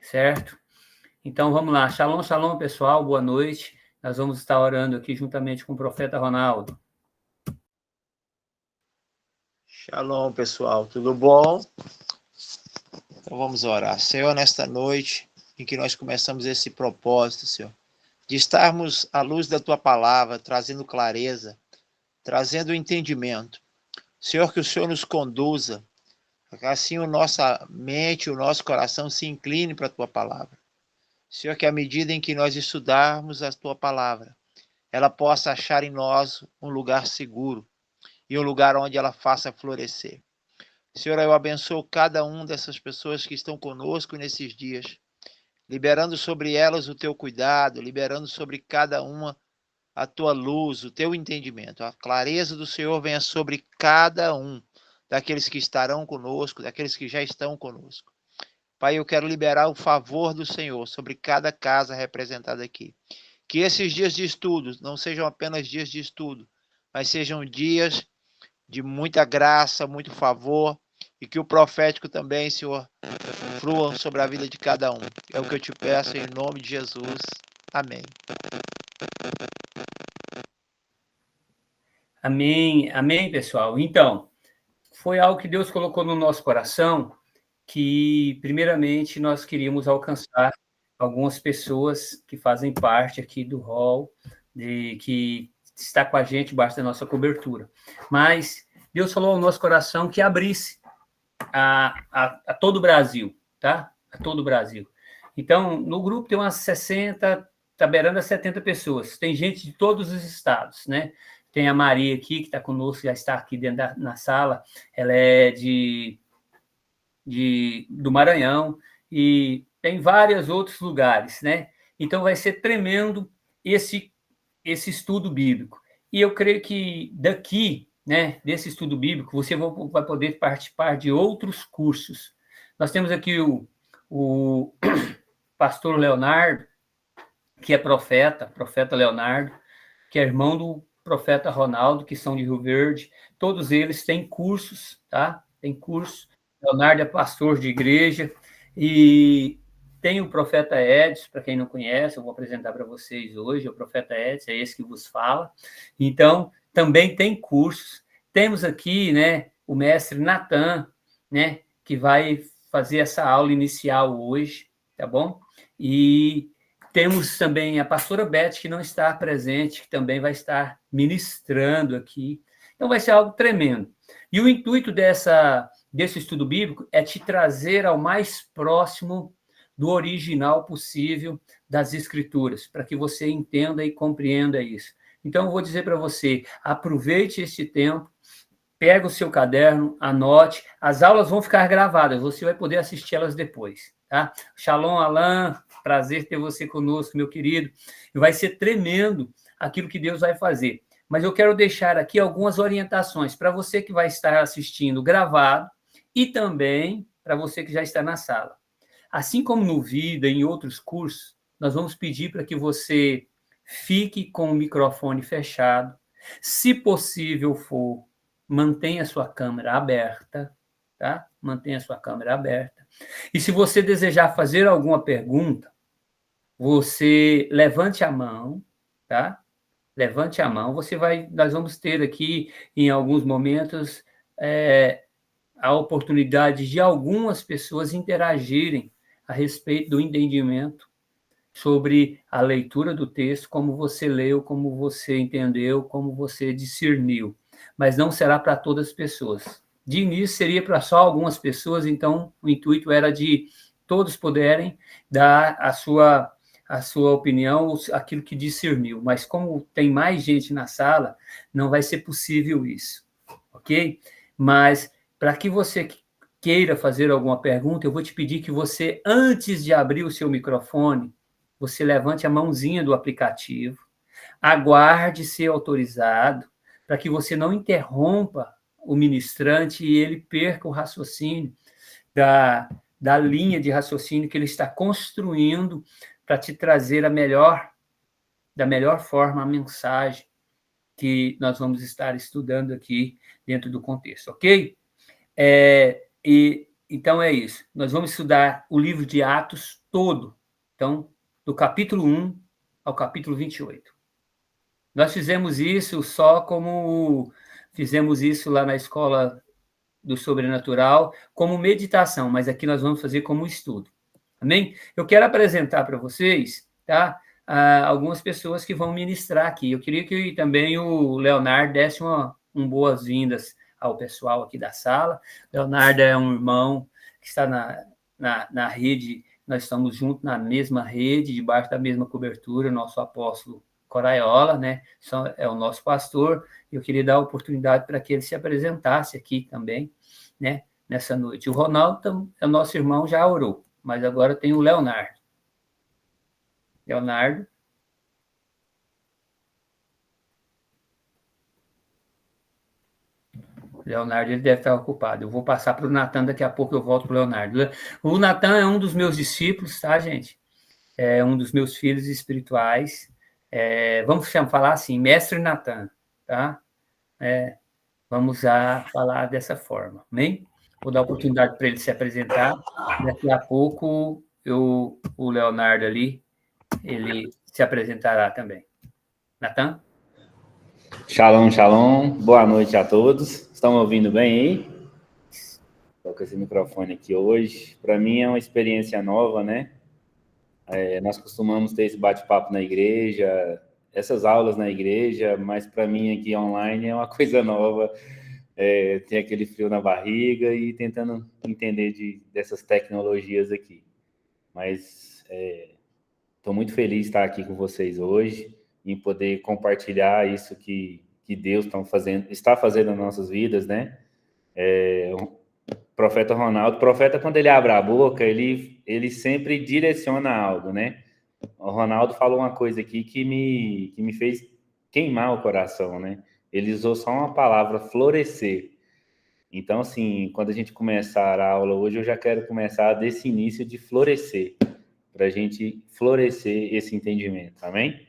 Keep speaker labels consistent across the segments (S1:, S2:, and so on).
S1: certo? Então, vamos lá. Shalom, shalom, pessoal. Boa noite. Nós vamos estar orando aqui juntamente com o profeta Ronaldo.
S2: Shalom, pessoal. Tudo bom? Então, vamos orar. Senhor, nesta noite em que nós começamos esse propósito, Senhor, de estarmos à luz da Tua palavra, trazendo clareza, trazendo entendimento. Senhor, que o Senhor nos conduza, assim a nossa mente, o nosso coração se incline para a Tua palavra. Senhor, que à medida em que nós estudarmos a Tua palavra, ela possa achar em nós um lugar seguro e um lugar onde ela faça florescer. Senhor, eu abençoo cada uma dessas pessoas que estão conosco nesses dias, liberando sobre elas o Teu cuidado, liberando sobre cada uma a Tua luz, o Teu entendimento. A clareza do Senhor venha sobre cada um daqueles que estarão conosco, daqueles que já estão conosco. Pai, eu quero liberar o favor do Senhor sobre cada casa representada aqui. Que esses dias de estudo não sejam apenas dias de estudo, mas sejam dias de muita graça, muito favor, e que o profético também, Senhor, flua sobre a vida de cada um. É o que eu te peço em nome de Jesus. Amém.
S1: Amém, amém, pessoal. Então, foi algo que Deus colocou no nosso coração, que, primeiramente, nós queríamos alcançar algumas pessoas que fazem parte aqui do hall, que está com a gente debaixo da nossa cobertura. Mas Deus falou ao nosso coração que abrisse a todo o Brasil, tá? A todo o Brasil. Então, no grupo tem umas 60, tá beirando a 70 pessoas. Tem gente de todos os estados, né? Tem a Maria aqui, que está conosco, já está aqui dentro na sala. Ela é do Maranhão, e tem vários outros lugares, né? Então, vai ser tremendo esse estudo bíblico. E eu creio que daqui, né, desse estudo bíblico, você vai poder participar de outros cursos. Nós temos aqui o pastor Leonardo, que é profeta Leonardo, que é irmão do profeta Ronaldo, que são de Rio Verde. Todos eles têm cursos, tá? Tem cursos. Leonardo é pastor de igreja, e tem o profeta Edson, para quem não conhece, eu vou apresentar para vocês hoje. O profeta Edson é esse que vos fala. Então, também tem cursos. Temos aqui, né, o mestre Natan, né, que vai fazer essa aula inicial hoje, tá bom? E temos também a pastora Beth, que não está presente, que também vai estar ministrando aqui. Então, vai ser algo tremendo. E o intuito desse estudo bíblico é te trazer ao mais próximo do original possível das Escrituras, para que você entenda e compreenda isso. Então, eu vou dizer para você, aproveite esse tempo, pega o seu caderno, anote, as aulas vão ficar gravadas, você vai poder assistir-las depois, tá? Shalom, Alain, prazer ter você conosco, meu querido. Vai ser tremendo aquilo que Deus vai fazer. Mas eu quero deixar aqui algumas orientações para você que vai estar assistindo gravado e também para você que já está na sala. Assim como no Vida e em outros cursos, nós vamos pedir para que você fique com o microfone fechado. Se possível for, mantenha a sua câmera aberta, tá? Mantenha a sua câmera aberta. E se você desejar fazer alguma pergunta, você levante a mão, tá? Levante a mão. Nós vamos ter aqui, em alguns momentos, a oportunidade de algumas pessoas interagirem a respeito do entendimento sobre a leitura do texto, como você leu, como você entendeu, como você discerniu. Mas não será para todas as pessoas. De início, seria para só algumas pessoas, então o intuito era de todos poderem dar a sua opinião, aquilo que discerniu. Mas como tem mais gente na sala, não vai ser possível isso, ok? Mas para que você queira fazer alguma pergunta, eu vou te pedir que você, antes de abrir o seu microfone, você levante a mãozinha do aplicativo, aguarde ser autorizado, para que você não interrompa o ministrante e ele perca o raciocínio da linha de raciocínio que ele está construindo para te trazer da melhor forma a mensagem que nós vamos estar estudando aqui dentro do contexto, ok? Então é isso. Nós vamos estudar o livro de Atos todo. Então, do capítulo 1 ao capítulo 28. Nós fizemos isso só como fizemos isso lá na escola do sobrenatural, como meditação, mas aqui nós vamos fazer como estudo. Amém? Eu quero apresentar para vocês, tá? Algumas pessoas que vão ministrar aqui. Eu queria que também o Leonardo desse boas-vindas ao pessoal aqui da sala. Leonardo é um irmão que está na rede, nós estamos juntos na mesma rede, debaixo da mesma cobertura, nosso apóstolo Coraiola, né? É o nosso pastor. Eu queria dar a oportunidade para que ele se apresentasse aqui também, né? Nessa noite. O Ronaldo é o nosso irmão, já orou, mas agora tem o Leonardo. Leonardo. Leonardo, ele deve estar ocupado. Eu vou passar para o Natan, daqui a pouco eu volto para o Leonardo. O Natan é um dos meus discípulos, tá, gente? É um dos meus filhos espirituais. Vamos falar assim, mestre Natan, tá? Vamos falar dessa forma, amém? Vou dar oportunidade para ele se apresentar. Daqui a pouco, o Leonardo ali, ele se apresentará também. Natan?
S3: Shalom, shalom. Boa noite a todos. Estão me ouvindo bem aí? Estou com esse microfone aqui hoje. Para mim é uma experiência nova, né? Nós costumamos ter esse bate-papo na igreja, essas aulas na igreja, mas para mim aqui online é uma coisa nova. Tem aquele frio na barriga e tentando entender dessas tecnologias aqui. Mas estou muito feliz de estar aqui com vocês hoje, em poder compartilhar isso que Deus está fazendo nas nossas vidas, né? O profeta Ronaldo, quando ele abre a boca, ele sempre direciona algo, né? O Ronaldo falou uma coisa aqui que me fez queimar o coração, né? Ele usou só uma palavra, florescer. Então, assim, quando a gente começar a aula hoje, eu já quero começar desse início de florescer, para a gente florescer esse entendimento, amém?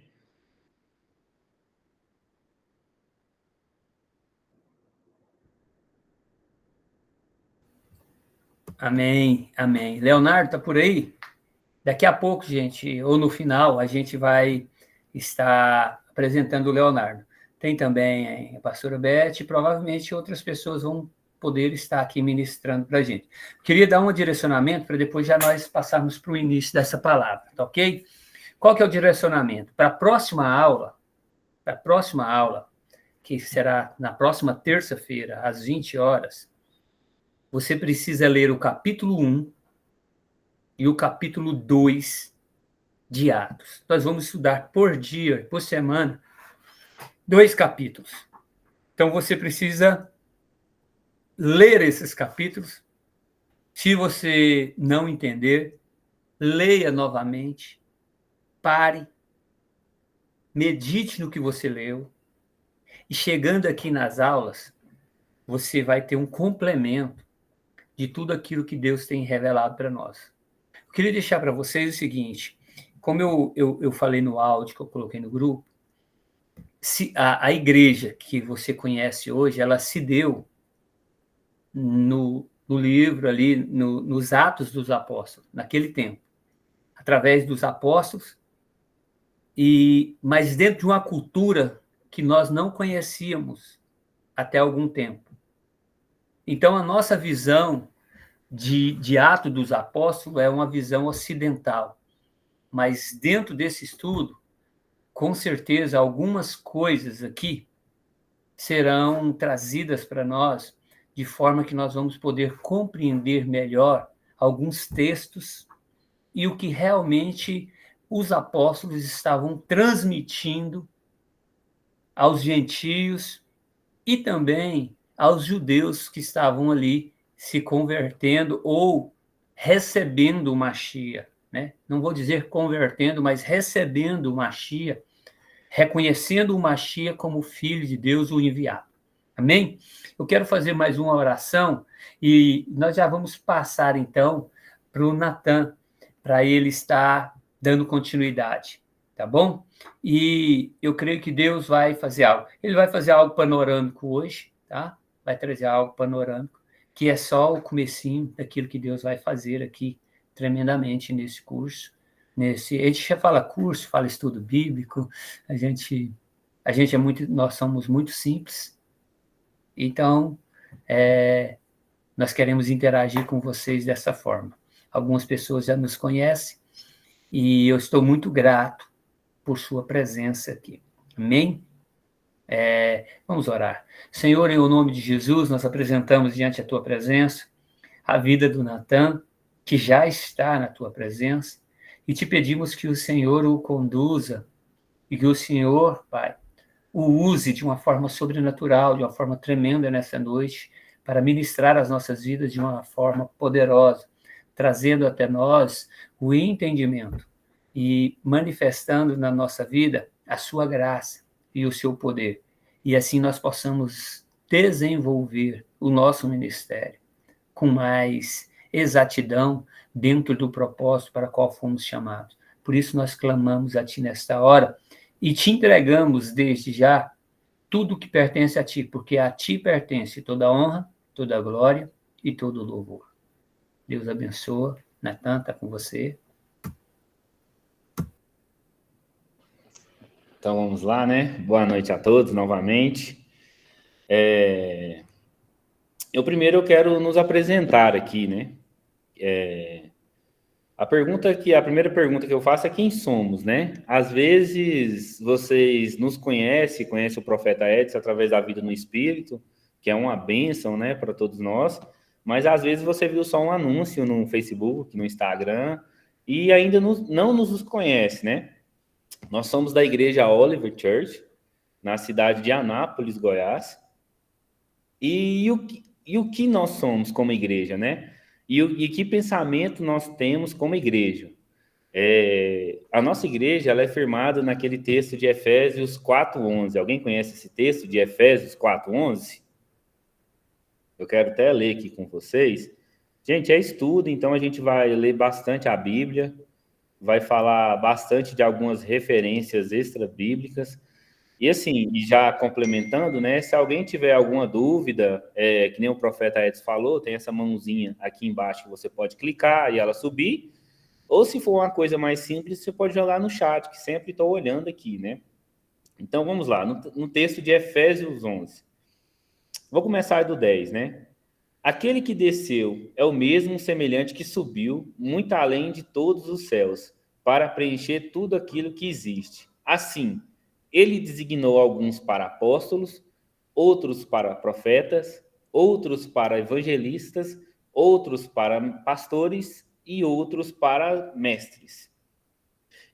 S1: Amém, amém. Leonardo, tá por aí? Daqui a pouco, gente, ou no final, a gente vai estar apresentando o Leonardo. Tem também a pastora Beth, e provavelmente outras pessoas vão poder estar aqui ministrando para a gente. Queria dar um direcionamento para depois já nós passarmos para o início dessa palavra, tá ok? Qual que é o direcionamento? Para a próxima aula, que será na próxima terça-feira, às 20 horas, você precisa ler o capítulo 1 e o capítulo 2 de Atos. Nós vamos estudar por dia, por semana, 2 capítulos. Então, você precisa ler esses capítulos. Se você não entender, leia novamente, pare, medite no que você leu, e chegando aqui nas aulas, você vai ter um complemento de tudo aquilo que Deus tem revelado para nós. Eu queria deixar para vocês o seguinte, como eu falei no áudio que eu coloquei no grupo, a igreja que você conhece hoje, ela se deu no livro ali, nos Atos dos Apóstolos, naquele tempo, através dos apóstolos, mas dentro de uma cultura que nós não conhecíamos até algum tempo. Então, a nossa visão de Atos dos Apóstolos é uma visão ocidental, mas dentro desse estudo, com certeza, algumas coisas aqui serão trazidas para nós de forma que nós vamos poder compreender melhor alguns textos e o que realmente os apóstolos estavam transmitindo aos gentios e também aos judeus que estavam ali se convertendo ou recebendo o Machia, né? Não vou dizer convertendo, mas recebendo o Machia, reconhecendo o Machia como filho de Deus, o enviado. Amém? Eu quero fazer mais uma oração e nós já vamos passar, então, para o Natan, para ele estar dando continuidade, tá bom? E eu creio que Deus vai fazer algo. Ele vai fazer algo panorâmico hoje, tá? Vai trazer algo panorâmico, que é só o comecinho daquilo que Deus vai fazer aqui tremendamente nesse curso. A gente já fala curso, fala estudo bíblico, nós somos muito simples, então nós queremos interagir com vocês dessa forma. Algumas pessoas já nos conhecem e eu estou muito grato por sua presença aqui. Amém? Vamos orar. Senhor, em o nome de Jesus, nós apresentamos diante da tua presença a vida do Natan, que já está na tua presença, e te pedimos que o Senhor o conduza e que o Senhor, Pai, o use de uma forma sobrenatural, de uma forma tremenda nessa noite, para ministrar as nossas vidas de uma forma poderosa, trazendo até nós o entendimento e manifestando na nossa vida a sua graça e o seu poder. E assim nós possamos desenvolver o nosso ministério com mais exatidão dentro do propósito para o qual fomos chamados. Por isso nós clamamos a Ti nesta hora e te entregamos desde já tudo que pertence a Ti, porque a Ti pertence toda a honra, toda a glória e todo o louvor. Deus abençoe. Natan, está com você.
S3: Então vamos lá, né? Boa noite a todos novamente. Eu quero nos apresentar aqui, né? A primeira pergunta que eu faço é quem somos, né? Às vezes vocês nos conhecem o profeta Edson através da vida no Espírito, que é uma bênção, né, para todos nós, mas às vezes você viu só um anúncio no Facebook, no Instagram, e ainda não nos conhece, né? Nós somos da igreja Oliver Church, na cidade de Anápolis, Goiás. E o que nós somos como igreja, né? E que pensamento nós temos como igreja? A nossa igreja ela é firmada naquele texto de Efésios 4:11. Alguém conhece esse texto de Efésios 4:11? Eu quero até ler aqui com vocês. Gente, é estudo, então a gente vai ler bastante a Bíblia, vai falar bastante de algumas referências extra-bíblicas. E assim, e já complementando, né, se alguém tiver alguma dúvida, que nem o profeta Edson falou, tem essa mãozinha aqui embaixo que você pode clicar e ela subir, ou se for uma coisa mais simples, você pode jogar no chat, que sempre estou olhando aqui, né? Então, vamos lá, no texto de Efésios 11. Vou começar do 10, né? Aquele que desceu é o mesmo semelhante que subiu, muito além de todos os céus, para preencher tudo aquilo que existe. Assim, ele designou alguns para apóstolos, outros para profetas, outros para evangelistas, outros para pastores e outros para mestres.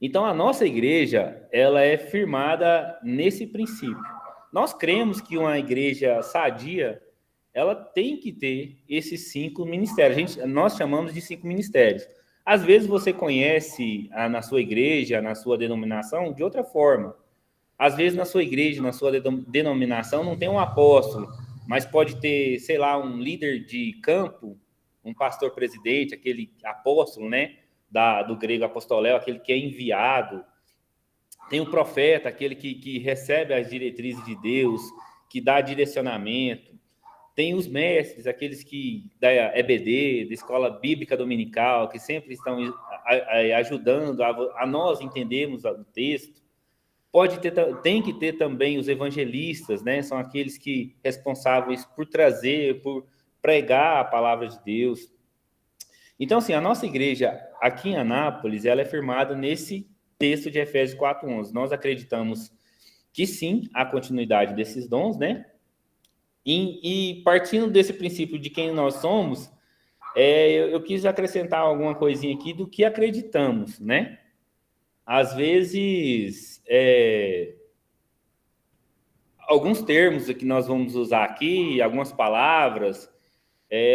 S3: Então, a nossa igreja, ela é firmada nesse princípio. Nós cremos que uma igreja sadia, ela tem que ter esses 5 ministérios. Nós chamamos de 5 ministérios. Às vezes você conhece na sua igreja, na sua denominação, de outra forma. Às vezes na sua igreja, na sua denominação, não tem um apóstolo, mas pode ter, sei lá, um líder de campo, um pastor presidente, aquele apóstolo, né, do grego apostoléu, aquele que é enviado. Tem o profeta, aquele que recebe as diretrizes de Deus, que dá direcionamento. Tem os mestres, aqueles que da EBD, da Escola Bíblica Dominical, que sempre estão ajudando a nós entendermos o texto. Tem que ter também os evangelistas, né? São aqueles que responsáveis por trazer, por pregar a palavra de Deus. Então, assim, a nossa igreja aqui em Anápolis, ela é firmada nesse texto de Efésios 4:11. Nós acreditamos que sim, há continuidade desses dons, né? E partindo desse princípio de quem nós somos, eu quis acrescentar alguma coisinha aqui do que acreditamos, né? Às vezes, alguns termos que nós vamos usar aqui, algumas palavras,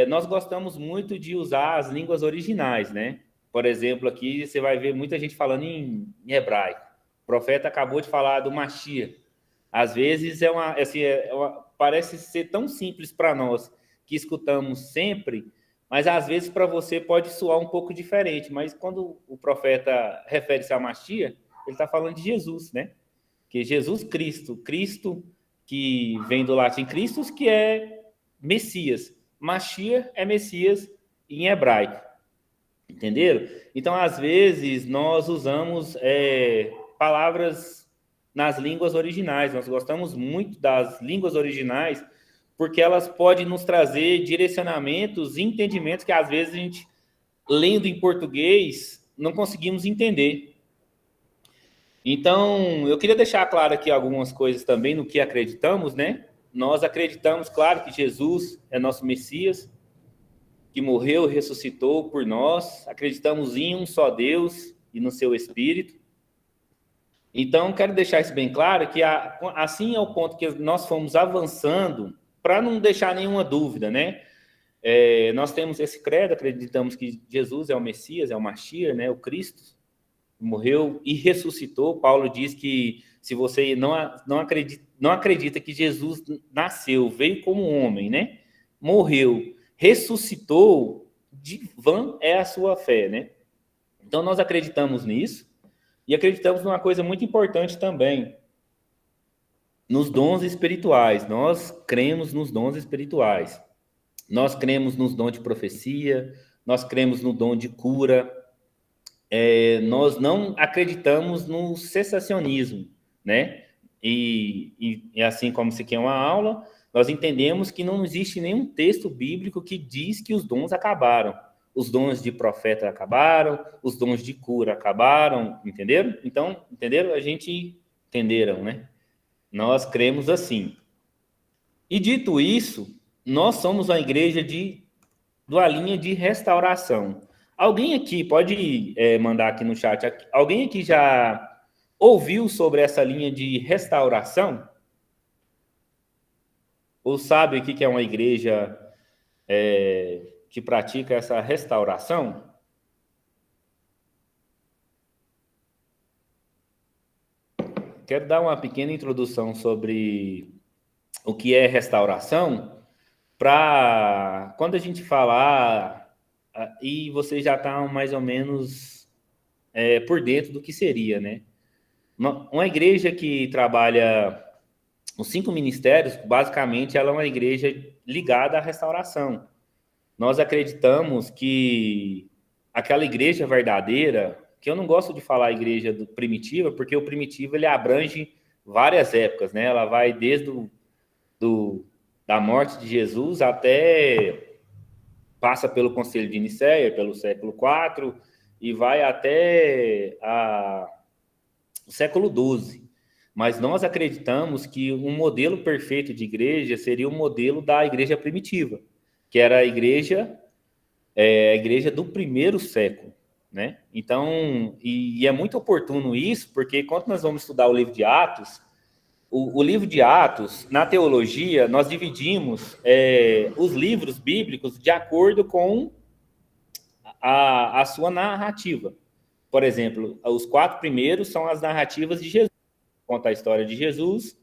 S3: nós gostamos muito de usar as línguas originais, né? Por exemplo, aqui você vai ver muita gente falando em hebraico. O profeta acabou de falar do Mashiach. Às vezes parece ser tão simples para nós, que escutamos sempre, mas às vezes para você pode soar um pouco diferente. Mas quando o profeta refere-se a Mashiach, ele está falando de Jesus, né? Que Jesus Cristo que vem do latim Christus, que é Messias. Mashiach é Messias em hebraico. Entenderam? Então, às vezes, nós usamos palavras nas línguas originais. Nós gostamos muito das línguas originais porque elas podem nos trazer direcionamentos e entendimentos que, às vezes, a gente, lendo em português, não conseguimos entender. Então, eu queria deixar claro aqui algumas coisas também no que acreditamos, né? Nós acreditamos, claro, que Jesus é nosso Messias, que morreu e ressuscitou por nós. Acreditamos em um só Deus e no seu Espírito. Então, quero deixar isso bem claro, que assim é o ponto que nós fomos avançando, para não deixar nenhuma dúvida, né? Nós temos esse credo, acreditamos que Jesus é o Messias, é o Mashiach, né? O Cristo, morreu e ressuscitou. Paulo diz que se você não acredita que Jesus nasceu, veio como homem, né? Morreu, ressuscitou, de vã é a sua fé, né? Então, nós acreditamos nisso e acreditamos numa coisa muito importante também, nos dons espirituais. Nós cremos nos dons espirituais. Nós cremos nos dons de profecia, nós cremos no dom de cura. Nós não acreditamos no cessacionismo, né? E assim como isso aqui é uma aula, nós entendemos que não existe nenhum texto bíblico que diz que os dons acabaram. Os dons de profeta acabaram, os dons de cura acabaram, entenderam? Então, entenderam? Entenderam, né? Nós cremos assim. E dito isso, nós somos uma igreja de uma linha de restauração. Alguém aqui pode mandar aqui no chat, alguém aqui já ouviu sobre essa linha de restauração? Ou sabe o que é uma igreja que pratica essa restauração? Quero dar uma pequena introdução sobre o que é restauração, para quando a gente falar, e você já está mais ou menos por dentro do que seria, né? Uma igreja que trabalha os 5 ministérios, basicamente, ela é uma igreja ligada à restauração. Nós acreditamos que aquela igreja verdadeira, que eu não gosto de falar igreja primitiva, porque o primitivo ele abrange várias épocas, né? Ela vai desde da morte de Jesus até, passa pelo Concílio de Nicéia, pelo século IV, e vai até o século XII. Mas nós acreditamos que um modelo perfeito de igreja seria o modelo da igreja primitiva, que era a igreja do primeiro século, né? Então, e é muito oportuno isso, porque quando nós vamos estudar o livro de Atos, o livro de Atos, na teologia, nós dividimos os livros bíblicos de acordo com a sua narrativa. Por exemplo, os 4 primeiros são as narrativas de Jesus, conta a história de Jesus.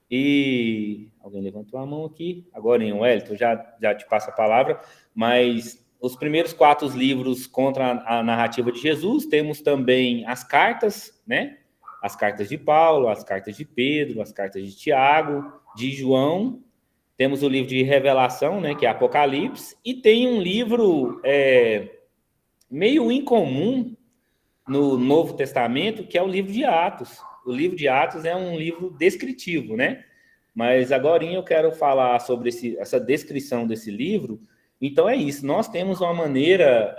S3: E alguém levantou a mão aqui, agora em Wellington, já te passo a palavra, mas os primeiros 4 livros contam a narrativa de Jesus. Temos também as cartas, né? As cartas de Paulo, as cartas de Pedro, as cartas de Tiago, de João. Temos o livro de Revelação, né, que é Apocalipse, e tem um livro meio incomum no Novo Testamento, que é o livro de Atos. O livro de Atos é um livro descritivo, né? Mas agora eu quero falar sobre essa descrição desse livro. Então é isso, nós temos uma maneira,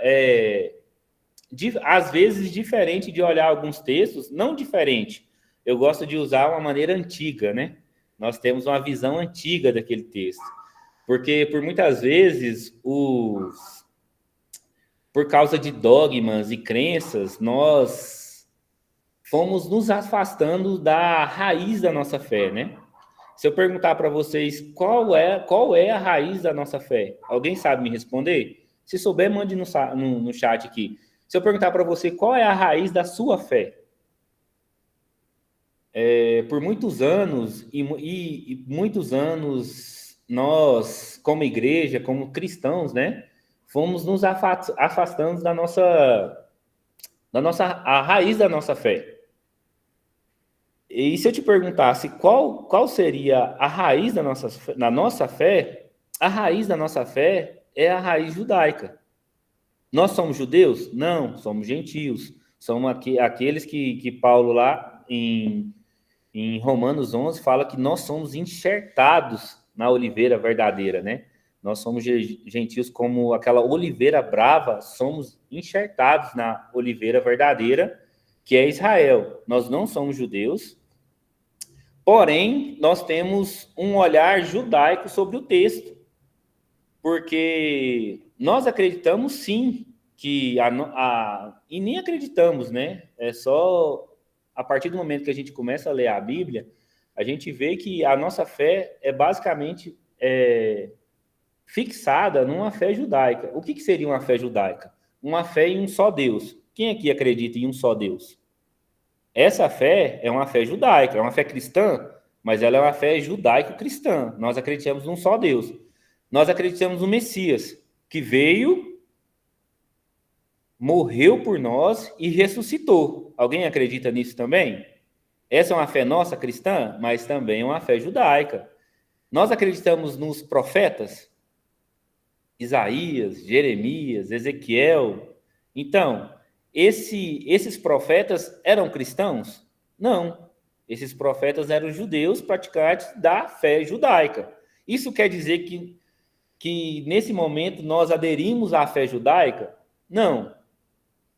S3: às vezes, diferente de olhar alguns textos, não diferente, eu gosto de usar uma maneira antiga, né? Nós temos uma visão antiga daquele texto, porque por muitas vezes, por causa de dogmas e crenças, nós fomos nos afastando da raiz da nossa fé, né? Se eu perguntar para vocês qual é a raiz da nossa fé, alguém sabe me responder? Se souber, mande no chat aqui. Se eu perguntar para você qual é a raiz da sua fé, por muitos anos, e muitos anos, nós, como igreja, como cristãos, né, fomos nos afastando a raiz da nossa fé. E se eu te perguntasse qual seria a raiz da nossa fé, a raiz da nossa fé é a raiz judaica. Nós somos judeus? Não, somos gentios. Somos aqueles que Paulo lá em Romanos 11 fala que nós somos enxertados na oliveira verdadeira, né? Nós somos gentios como aquela oliveira brava, somos enxertados na oliveira verdadeira, que é Israel. Nós não somos judeus, porém, nós temos um olhar judaico sobre o texto, porque nós acreditamos sim que e nem acreditamos, né? É só a partir do momento que a gente começa a ler a Bíblia, a gente vê que a nossa fé é basicamente fixada numa fé judaica. O que seria uma fé judaica? Uma fé em um só Deus. Quem aqui acredita em um só Deus? Essa fé é uma fé judaica, é uma fé cristã, mas ela é uma fé judaico-cristã. Nós acreditamos num só Deus. Nós acreditamos no Messias, que veio, morreu por nós e ressuscitou. Alguém acredita nisso também? Essa é uma fé nossa cristã, mas também é uma fé judaica. Nós acreditamos nos profetas, Isaías, Jeremias, Ezequiel. Então, esses profetas eram cristãos? Não. Esses profetas eram judeus praticantes da fé judaica. Isso quer dizer que nesse momento nós aderimos à fé judaica? Não.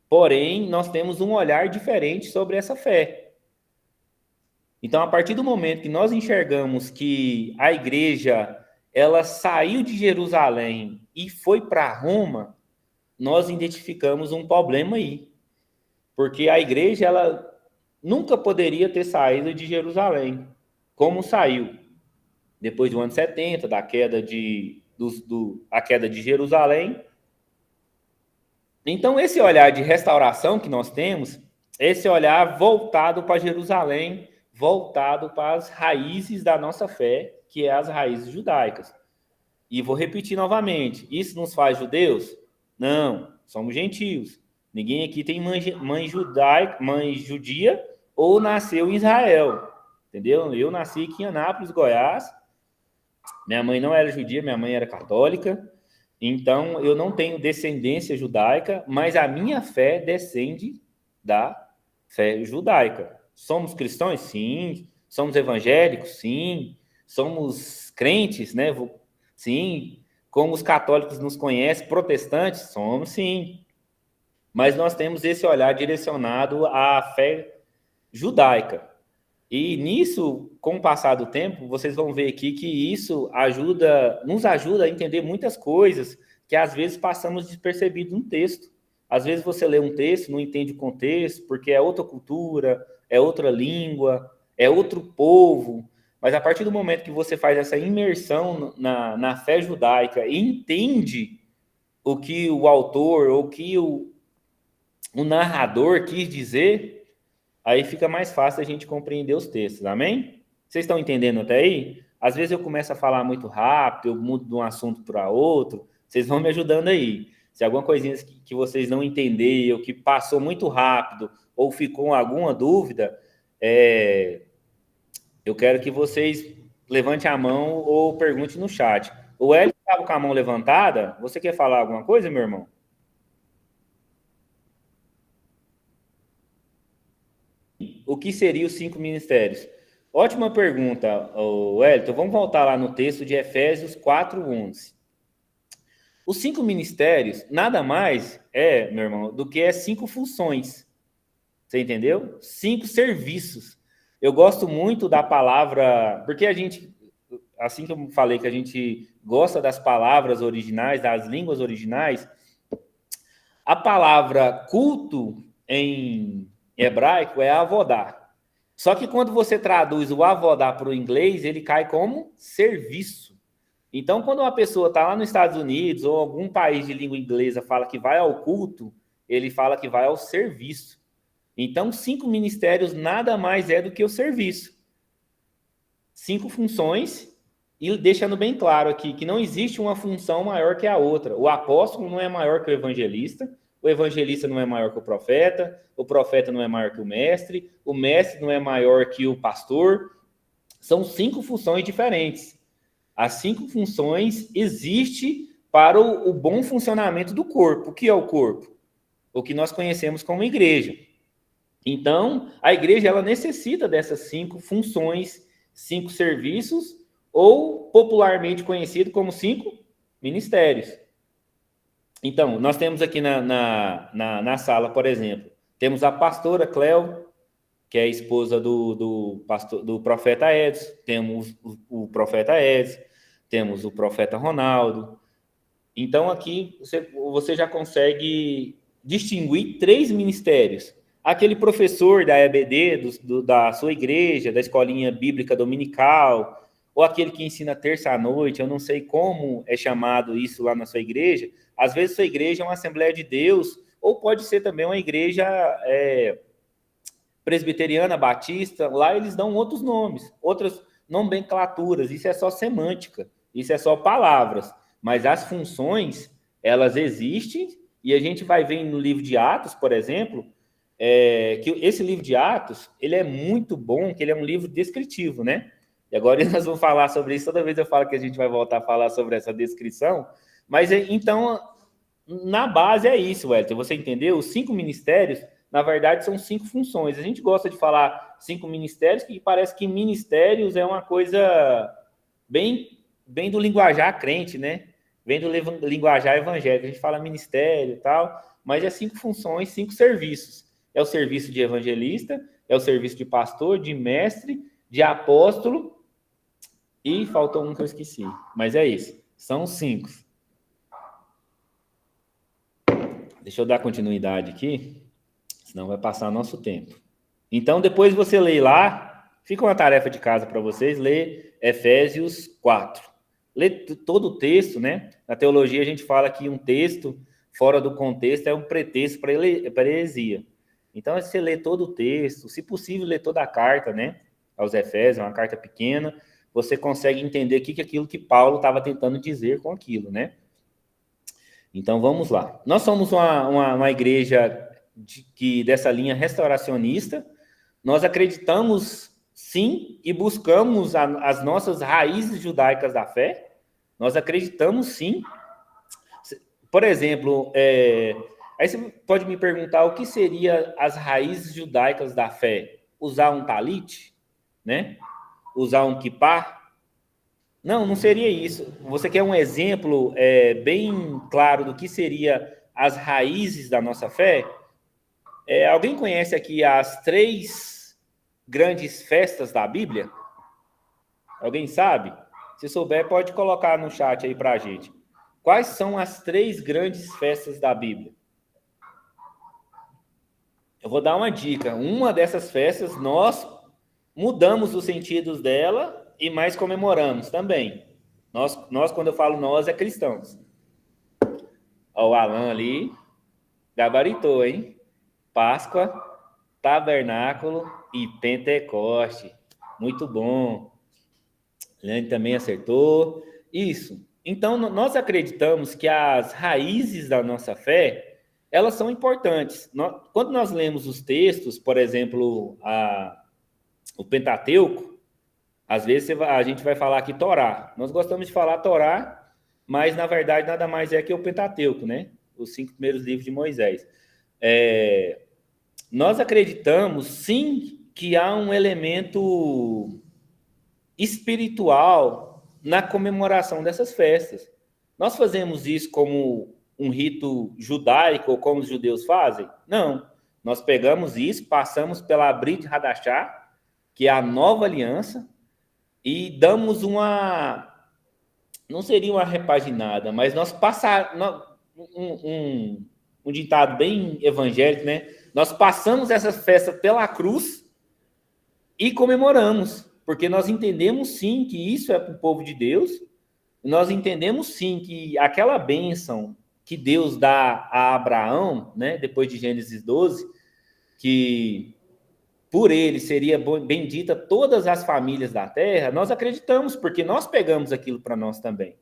S3: Porém, nós temos um olhar diferente sobre essa fé. Então, a partir do momento que nós enxergamos que a igreja ela saiu de Jerusalém e foi para Roma, nós identificamos um problema aí. Porque a igreja ela nunca poderia ter saído de Jerusalém, como saiu. Depois do ano 70, da queda a queda de Jerusalém. Então, esse olhar de restauração que nós temos, esse olhar voltado para Jerusalém, voltado para as raízes da nossa fé, que é as raízes judaicas. E vou repetir novamente, isso nos faz judeus? Não, somos gentios. Ninguém aqui tem mãe judia ou nasceu em Israel, entendeu? Eu nasci aqui em Anápolis, Goiás. Minha mãe não era judia, minha mãe era católica. Então, eu não tenho descendência judaica, mas a minha fé descende da fé judaica. Somos cristãos? Sim. Somos evangélicos? Sim. Somos crentes, né? Sim. Como os católicos nos conhecem, protestantes? Somos, sim. Mas nós temos esse olhar direcionado à fé judaica. E nisso, com o passar do tempo, vocês vão ver aqui que isso nos ajuda a entender muitas coisas que às vezes passamos despercebido no texto. Às vezes você lê um texto, não entende o contexto, porque é outra cultura, é outra língua, é outro povo. Mas a partir do momento que você faz essa imersão na fé judaica e entende o que o autor ou o que o narrador quis dizer, aí fica mais fácil a gente compreender os textos, amém? Vocês estão entendendo até aí? Às vezes eu começo a falar muito rápido, eu mudo de um assunto para outro, vocês vão me ajudando aí. Se alguma coisinha que vocês não entenderam, que passou muito rápido, ou ficou alguma dúvida, eu quero que vocês levantem a mão ou perguntem no chat. O Hélio estava com a mão levantada, você quer falar alguma coisa, meu irmão? O que seriam os 5 ministérios? Ótima pergunta, Wellington. Vamos voltar lá no texto de Efésios 4:11. Os 5 ministérios nada mais meu irmão, do que 5 funções. Você entendeu? 5 serviços. Eu gosto muito da palavra, porque a gente, assim que eu falei que a gente gosta das palavras originais, das línguas originais, a palavra culto em hebraico é avodá. Só que quando você traduz o avodá para o inglês, ele cai como serviço. Então, quando uma pessoa está lá nos Estados Unidos ou algum país de língua inglesa fala que vai ao culto, ele fala que vai ao serviço. Então, 5 ministérios nada mais é do que o serviço. 5 funções, e deixando bem claro aqui que não existe uma função maior que a outra. O apóstolo não é maior que o evangelista não é maior que o profeta não é maior que o mestre não é maior que o pastor. São 5 funções diferentes. As 5 funções existem para o bom funcionamento do corpo. O que é o corpo? O que nós conhecemos como igreja. Então, a igreja ela necessita dessas 5 funções, 5 serviços, ou popularmente conhecido como 5 ministérios. Então, nós temos aqui na sala, por exemplo, temos a pastora Cléo, que é a esposa do profeta Edson, temos o profeta Edson, temos o profeta Ronaldo. Então, aqui você já consegue distinguir 3 ministérios. Aquele professor da EBD, da sua igreja, da escolinha bíblica dominical, ou aquele que ensina terça à noite, eu não sei como é chamado isso lá na sua igreja. Às vezes, sua igreja é uma Assembleia de Deus, ou pode ser também uma igreja presbiteriana, batista. Lá eles dão outros nomes, outras nomenclaturas. Isso é só semântica, isso é só palavras. Mas as funções, elas existem, e a gente vai ver no livro de Atos, por exemplo, que esse livro de Atos, ele é muito bom, que ele é um livro descritivo, né? E agora nós vamos falar sobre isso, toda vez eu falo que a gente vai voltar a falar sobre essa descrição, mas então, na base é isso, Wellington, você entendeu? Os 5 ministérios, na verdade, são 5 funções. A gente gosta de falar 5 ministérios, que parece que ministérios é uma coisa bem do linguajar crente, né? Vem do linguajar evangélico, a gente fala ministério e tal, mas é 5 funções, 5 serviços. É o serviço de evangelista, é o serviço de pastor, de mestre, de apóstolo, e faltou um que eu esqueci, mas é isso, são 5. Deixa eu dar continuidade aqui, senão vai passar nosso tempo. Então, depois você lê lá, fica uma tarefa de casa para vocês, lê Efésios 4. Lê todo o texto, né? Na teologia a gente fala que um texto fora do contexto é um pretexto para heresia. Então, você lê todo o texto, se possível, lê toda a carta, né? Aos Efésios, é uma carta pequena, você consegue entender aquilo que Paulo estava tentando dizer com aquilo, né? Então, vamos lá. Nós somos uma igreja dessa linha restauracionista. Nós acreditamos, sim, e buscamos as nossas raízes judaicas da fé. Nós acreditamos, sim. Por exemplo, aí você pode me perguntar o que seria as raízes judaicas da fé? Usar um talit, né? Usar um kippah? Não seria isso. Você quer um exemplo bem claro do que seria as raízes da nossa fé? Alguém conhece aqui as 3 grandes festas da Bíblia? Alguém sabe? Se souber, pode colocar no chat aí para a gente. Quais são as 3 grandes festas da Bíblia? Eu vou dar uma dica. Uma dessas festas, nós mudamos os sentidos dela e mais comemoramos também. Nós, quando eu falo nós, é cristãos. Ó, o Alan ali, gabaritou, hein? Páscoa, Tabernáculo e Pentecoste. Muito bom. Leandro também acertou. Isso. Então, nós acreditamos que as raízes da nossa fé, elas são importantes. Quando nós lemos os textos, por exemplo, o Pentateuco, às vezes a gente vai falar aqui Torá. Nós gostamos de falar Torá, mas, na verdade, nada mais é que o Pentateuco, né? Os 5 primeiros livros de Moisés. Nós acreditamos, sim, que há um elemento espiritual na comemoração dessas festas. Nós fazemos isso como um rito judaico, ou como os judeus fazem? Não. Nós pegamos isso, passamos pela Brit Hadashah, que é a nova aliança, e damos não seria uma repaginada, mas nós passamos um ditado bem evangélico, né? Nós passamos essa festa pela cruz e comemoramos, porque nós entendemos sim que isso é para o povo de Deus, nós entendemos sim que aquela bênção que Deus dá a Abraão, né? Depois de Gênesis 12, que por ele seria bendita todas as famílias da terra, nós acreditamos, porque nós pegamos aquilo para nós também.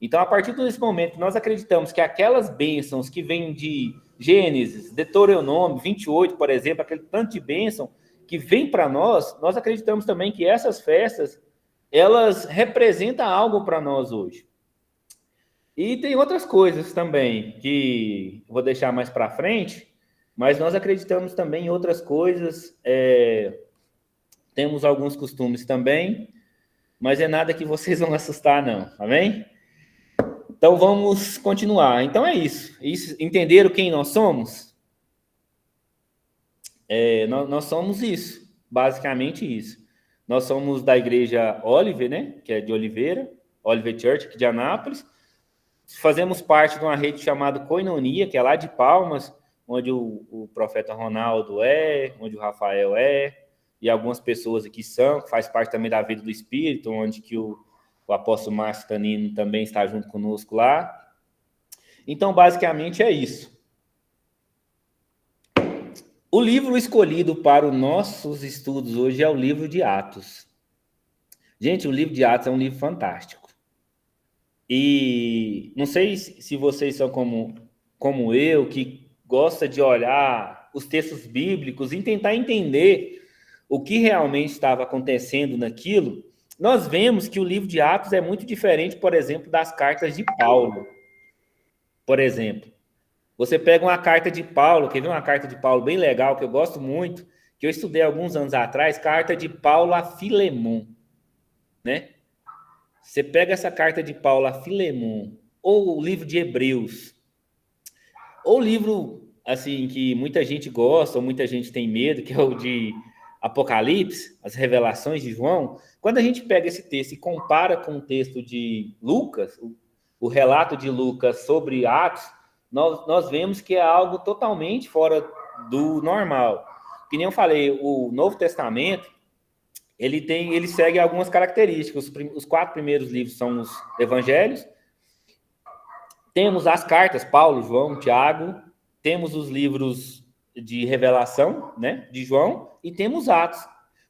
S3: Então, a partir desse momento, nós acreditamos que aquelas bênçãos que vêm de Gênesis, Deuteronômio 28, por exemplo, aquele tanto de bênção que vem para nós acreditamos também que essas festas, elas representam algo para nós hoje. E tem outras coisas também que vou deixar mais para frente, mas nós acreditamos também em outras coisas. Temos alguns costumes também, mas é nada que vocês vão assustar, não. Amém? Então vamos continuar. Então é isso. Entenderam quem nós somos? Nós somos isso, basicamente isso. Nós somos da igreja Oliver, né? Que é de Oliveira, Oliver Church, aqui de Anápolis. Fazemos parte de uma rede chamada Koinonia, que é lá de Palmas, onde o profeta Ronaldo onde o Rafael e algumas pessoas aqui são, que faz parte também da vida do Espírito, onde que o apóstolo Márcio Tanino também está junto conosco lá. Então, basicamente, é isso. O livro escolhido para os nossos estudos hoje é o livro de Atos. Gente, o livro de Atos é um livro fantástico. E não sei se vocês são como eu, que gosta de olhar os textos bíblicos e tentar entender o que realmente estava acontecendo naquilo. Nós vemos que o livro de Atos é muito diferente, por exemplo, das cartas de Paulo. Por exemplo, você pega uma carta de Paulo, quer ver uma carta de Paulo bem legal, que eu gosto muito, que eu estudei alguns anos atrás, carta de Paulo a Filemon, né? Você pega essa carta de Paulo a Filemon, ou o livro de Hebreus, ou o livro, assim, que muita gente gosta, ou muita gente tem medo, que é o de Apocalipse, as revelações de João. Quando a gente pega esse texto e compara com o texto de Lucas, o relato de Lucas sobre Atos, nós vemos que é algo totalmente fora do normal. Que nem eu falei, o Novo Testamento, ele segue algumas características. Os 4 primeiros livros são os evangelhos. Temos as cartas, Paulo, João, Tiago. Temos os livros de revelação, né, de João. E temos Atos,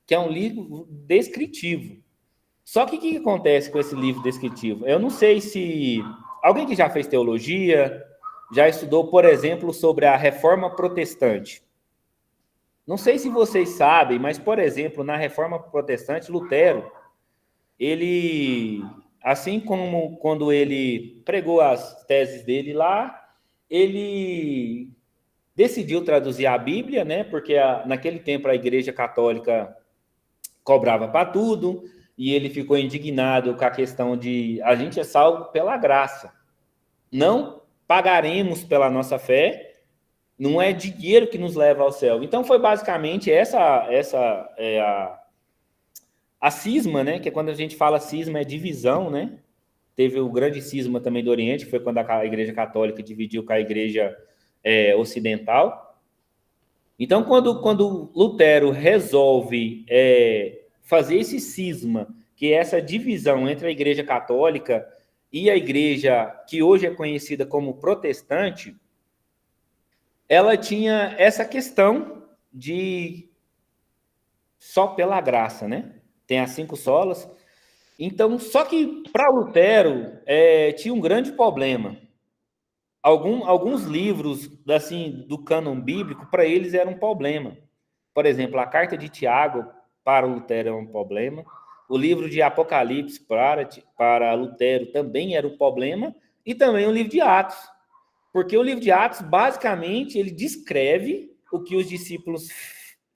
S3: que é um livro descritivo. Só que o que acontece com esse livro descritivo? Eu não sei se... Alguém que já fez teologia, já estudou, por exemplo, sobre a Reforma Protestante. Não sei se vocês sabem, mas, por exemplo, na Reforma Protestante, Lutero, ele, assim como quando ele pregou as teses dele lá, ele decidiu traduzir a Bíblia, né? Porque naquele tempo a Igreja Católica cobrava para tudo, e ele ficou indignado com a questão de a gente é salvo pela graça. Não pagaremos pela nossa fé, não é dinheiro que nos leva ao céu. Então foi basicamente essa é a cisma, né? Que é quando a gente fala cisma, é divisão, né? Teve o grande cisma também do Oriente, que foi quando a Igreja Católica dividiu com a Igreja Ocidental. Então, quando Lutero resolve fazer esse cisma, que é essa divisão entre a Igreja Católica e a Igreja que hoje é conhecida como protestante, ela tinha essa questão de só pela graça, né? Tem as 5 solas. Então, só que para Lutero tinha um grande problema. Alguns livros assim do cânon bíblico, para eles era um problema. Por exemplo, a carta de Tiago, para Lutero, é um problema. O livro de Apocalipse, para Lutero, também era um problema. E também o livro de Atos. Porque o livro de Atos, basicamente, ele descreve o que os discípulos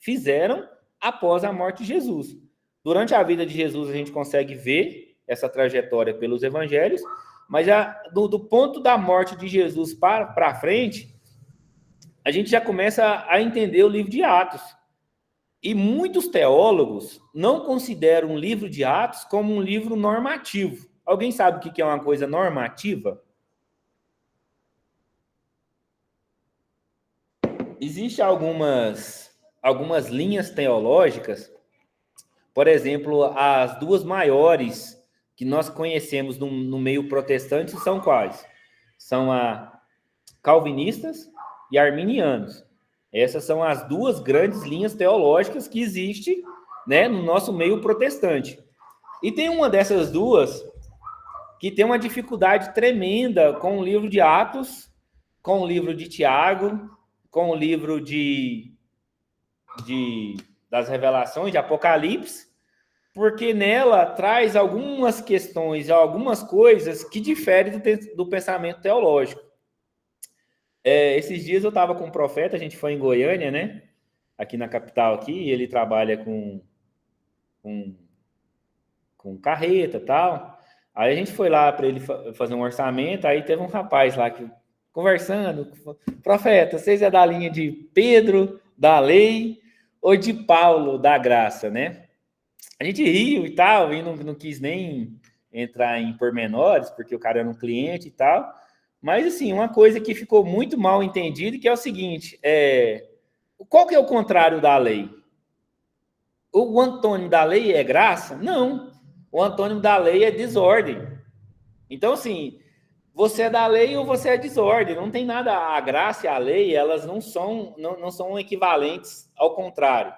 S3: fizeram após a morte de Jesus. Durante a vida de Jesus, a gente consegue ver essa trajetória pelos evangelhos, mas já do ponto da morte de Jesus para frente, a gente já começa a entender o livro de Atos. E muitos teólogos não consideram o livro de Atos como um livro normativo. Alguém sabe o que é uma coisa normativa? Existem algumas linhas teológicas, por exemplo, as 2 maiores que nós conhecemos no meio protestante são quais? São a calvinistas e arminianos. Essas são as 2 grandes linhas teológicas que existem, né, no nosso meio protestante. E tem uma dessas 2 que tem uma dificuldade tremenda com o livro de Atos, com o livro de Tiago, com o livro das Revelações, de Apocalipse, porque nela traz algumas questões, algumas coisas que diferem do pensamento teológico. Esses dias eu estava com um profeta, a gente foi em Goiânia, né? Aqui na capital, aqui, e ele trabalha com carreta e tal. Aí a gente foi lá para ele fazer um orçamento, aí teve um rapaz lá que conversando, profeta, vocês é da linha de Pedro, da lei, ou de Paulo, da graça, né? A gente riu e tal, e não quis nem entrar em pormenores, porque o cara era um cliente e tal, mas assim, uma coisa que ficou muito mal entendida, que é o seguinte, qual que é o contrário da lei? O antônimo da lei é graça? Não. O antônimo da lei é desordem. Então, assim, você é da lei ou você é desordem. Não tem nada. A graça e a lei, elas não são equivalentes, ao contrário.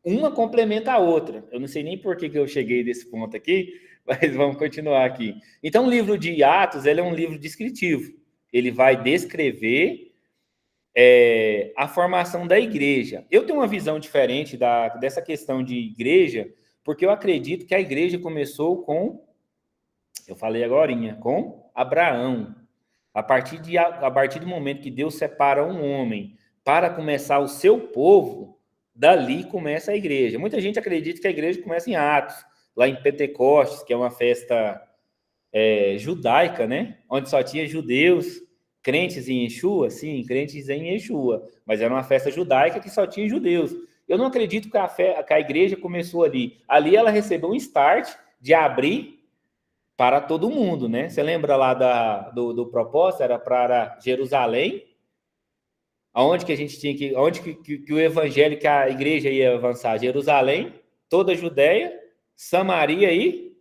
S3: Uma complementa a outra. Eu não sei nem por que eu cheguei desse ponto aqui, mas vamos continuar aqui. Então, o livro de Atos, ele é um livro descritivo. Ele vai descrever a formação da igreja. Eu tenho uma visão diferente dessa questão de igreja, porque eu acredito que a igreja começou eu falei agorinha, com Abraão. A partir do momento que Deus separa um homem para começar o seu povo, dali começa a igreja. Muita gente acredita que a igreja começa em Atos, lá em Pentecostes, que é uma festa judaica, né? Onde só tinha judeus, crentes em Yeshua, sim, crentes em Yeshua, mas era uma festa judaica que só tinha judeus. Eu não acredito que a igreja começou ali. Ali ela recebeu um start de abrir para todo mundo, né? Você lembra lá do propósito? Era para Jerusalém, aonde que a gente tinha que... Onde que o evangelho, que a igreja ia avançar? Jerusalém, toda a Judéia, Samaria e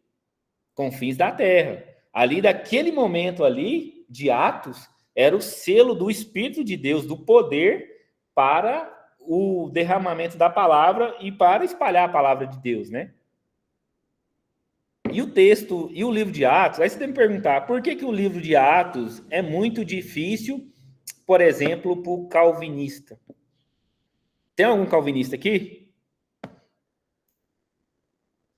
S3: confins da terra. Ali, daquele momento ali, de Atos, era o selo do Espírito de Deus, do poder para o derramamento da palavra e para espalhar a palavra de Deus, né? E o texto, e o livro de Atos, aí você tem que me perguntar, por que o livro de Atos é muito difícil, por exemplo, para o calvinista? Tem algum calvinista aqui?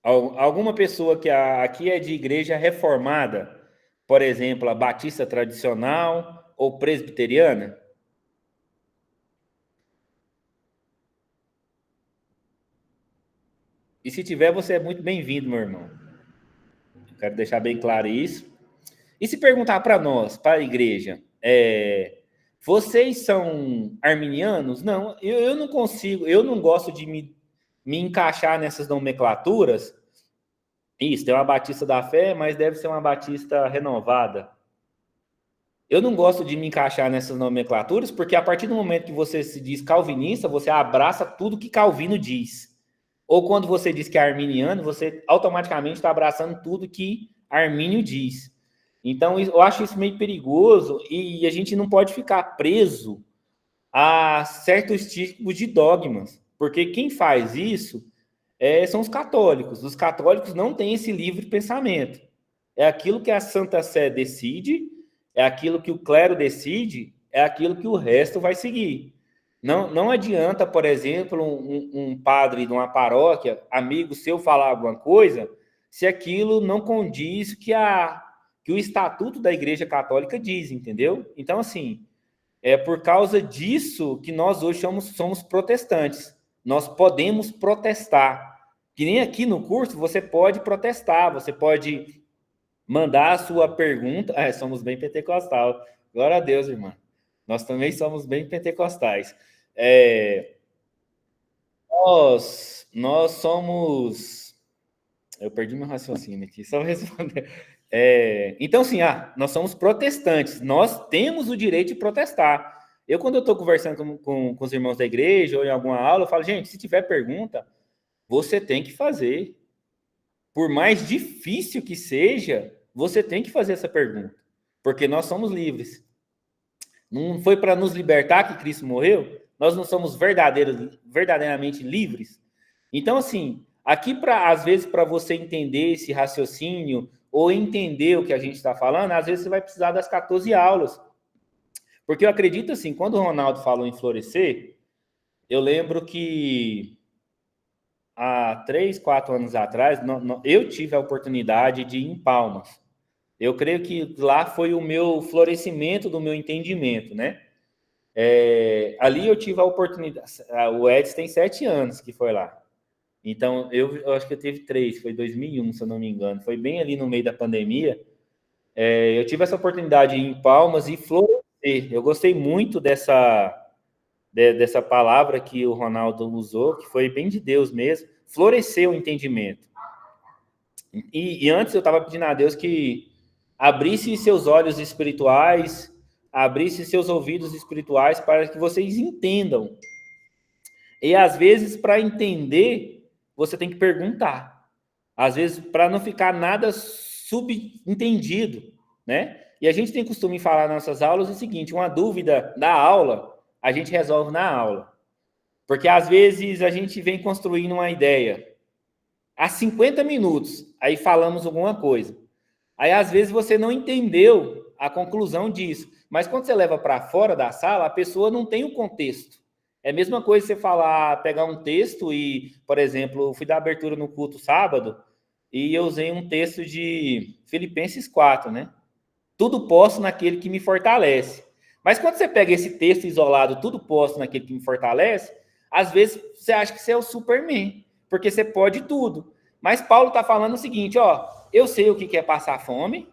S3: Alguma pessoa que aqui é de igreja reformada, por exemplo, a batista tradicional ou presbiteriana? E se tiver, você é muito bem-vindo, meu irmão. Quero deixar bem claro isso. E se perguntar para nós, para a igreja, vocês são arminianos? Não, eu não consigo, eu não gosto de me encaixar nessas nomenclaturas. Isso, tem uma batista da fé, mas deve ser uma batista renovada. Eu não gosto de me encaixar nessas nomenclaturas, porque a partir do momento que você se diz calvinista, você abraça tudo que Calvino diz. Ou quando você diz que é arminiano, você automaticamente está abraçando tudo que Armínio diz. Então, eu acho isso meio perigoso e a gente não pode ficar preso a certos tipos de dogmas, porque quem faz isso são os católicos. Os católicos não têm esse livre pensamento. É aquilo que a Santa Sé decide, é aquilo que o clero decide, é aquilo que o resto vai seguir. Não adianta, por exemplo, um padre de uma paróquia, amigo seu, falar alguma coisa, se aquilo não condiz que o estatuto da Igreja Católica diz, entendeu? Então, assim, é por causa disso que nós hoje somos protestantes. Nós podemos protestar. Que nem aqui no curso você pode protestar, você pode mandar a sua pergunta. Somos bem pentecostal. Glória a Deus, irmã. Nós também somos bem pentecostais. Nós somos... Eu perdi meu raciocínio aqui, só responder. Então, assim, nós somos protestantes, nós temos o direito de protestar. Quando eu estou conversando com os irmãos da igreja ou em alguma aula, eu falo, gente, se tiver pergunta, você tem que fazer. Por mais difícil que seja, você tem que fazer essa pergunta, porque nós somos livres. Não foi para nos libertar que Cristo morreu? Nós não somos verdadeiramente livres? Então, assim, aqui, às vezes, para você entender esse raciocínio ou entender o que a gente está falando, às vezes você vai precisar das 14 aulas. Porque eu acredito, assim, quando o Ronaldo falou em florescer, eu lembro que há 3, 4 anos atrás, eu tive a oportunidade de ir em Palmas. Eu creio que lá foi o meu florescimento do meu entendimento, né? Ali eu tive a oportunidade. O Edson tem 7 anos que foi lá. Então, eu acho que eu tive 3, foi 2001, se eu não me engano. Foi bem ali no meio da pandemia. Eu tive essa oportunidade de ir em Palmas e florescer. Eu gostei muito dessa palavra que o Ronaldo usou, que foi bem de Deus mesmo, florescer o entendimento. E antes eu estava pedindo a Deus que abrisse seus olhos espirituais, abrisse seus ouvidos espirituais para que vocês entendam. E às vezes, para entender, você tem que perguntar. Às vezes, para não ficar nada subentendido, né? E a gente tem costume em falar nas nossas aulas o seguinte: uma dúvida da aula, a gente resolve na aula. Porque às vezes a gente vem construindo uma ideia há 50 minutos, aí falamos alguma coisa. Aí às vezes você não entendeu a conclusão disso. Mas quando você leva para fora da sala, a pessoa não tem o contexto. É a mesma coisa você pegar um texto e, por exemplo, eu fui dar abertura no culto sábado e eu usei um texto de Filipenses 4, né? Tudo posso naquele que me fortalece. Mas quando você pega esse texto isolado, tudo posso naquele que me fortalece, às vezes você acha que você é o Superman, porque você pode tudo. Mas Paulo está falando o seguinte, ó, eu sei o que é passar fome,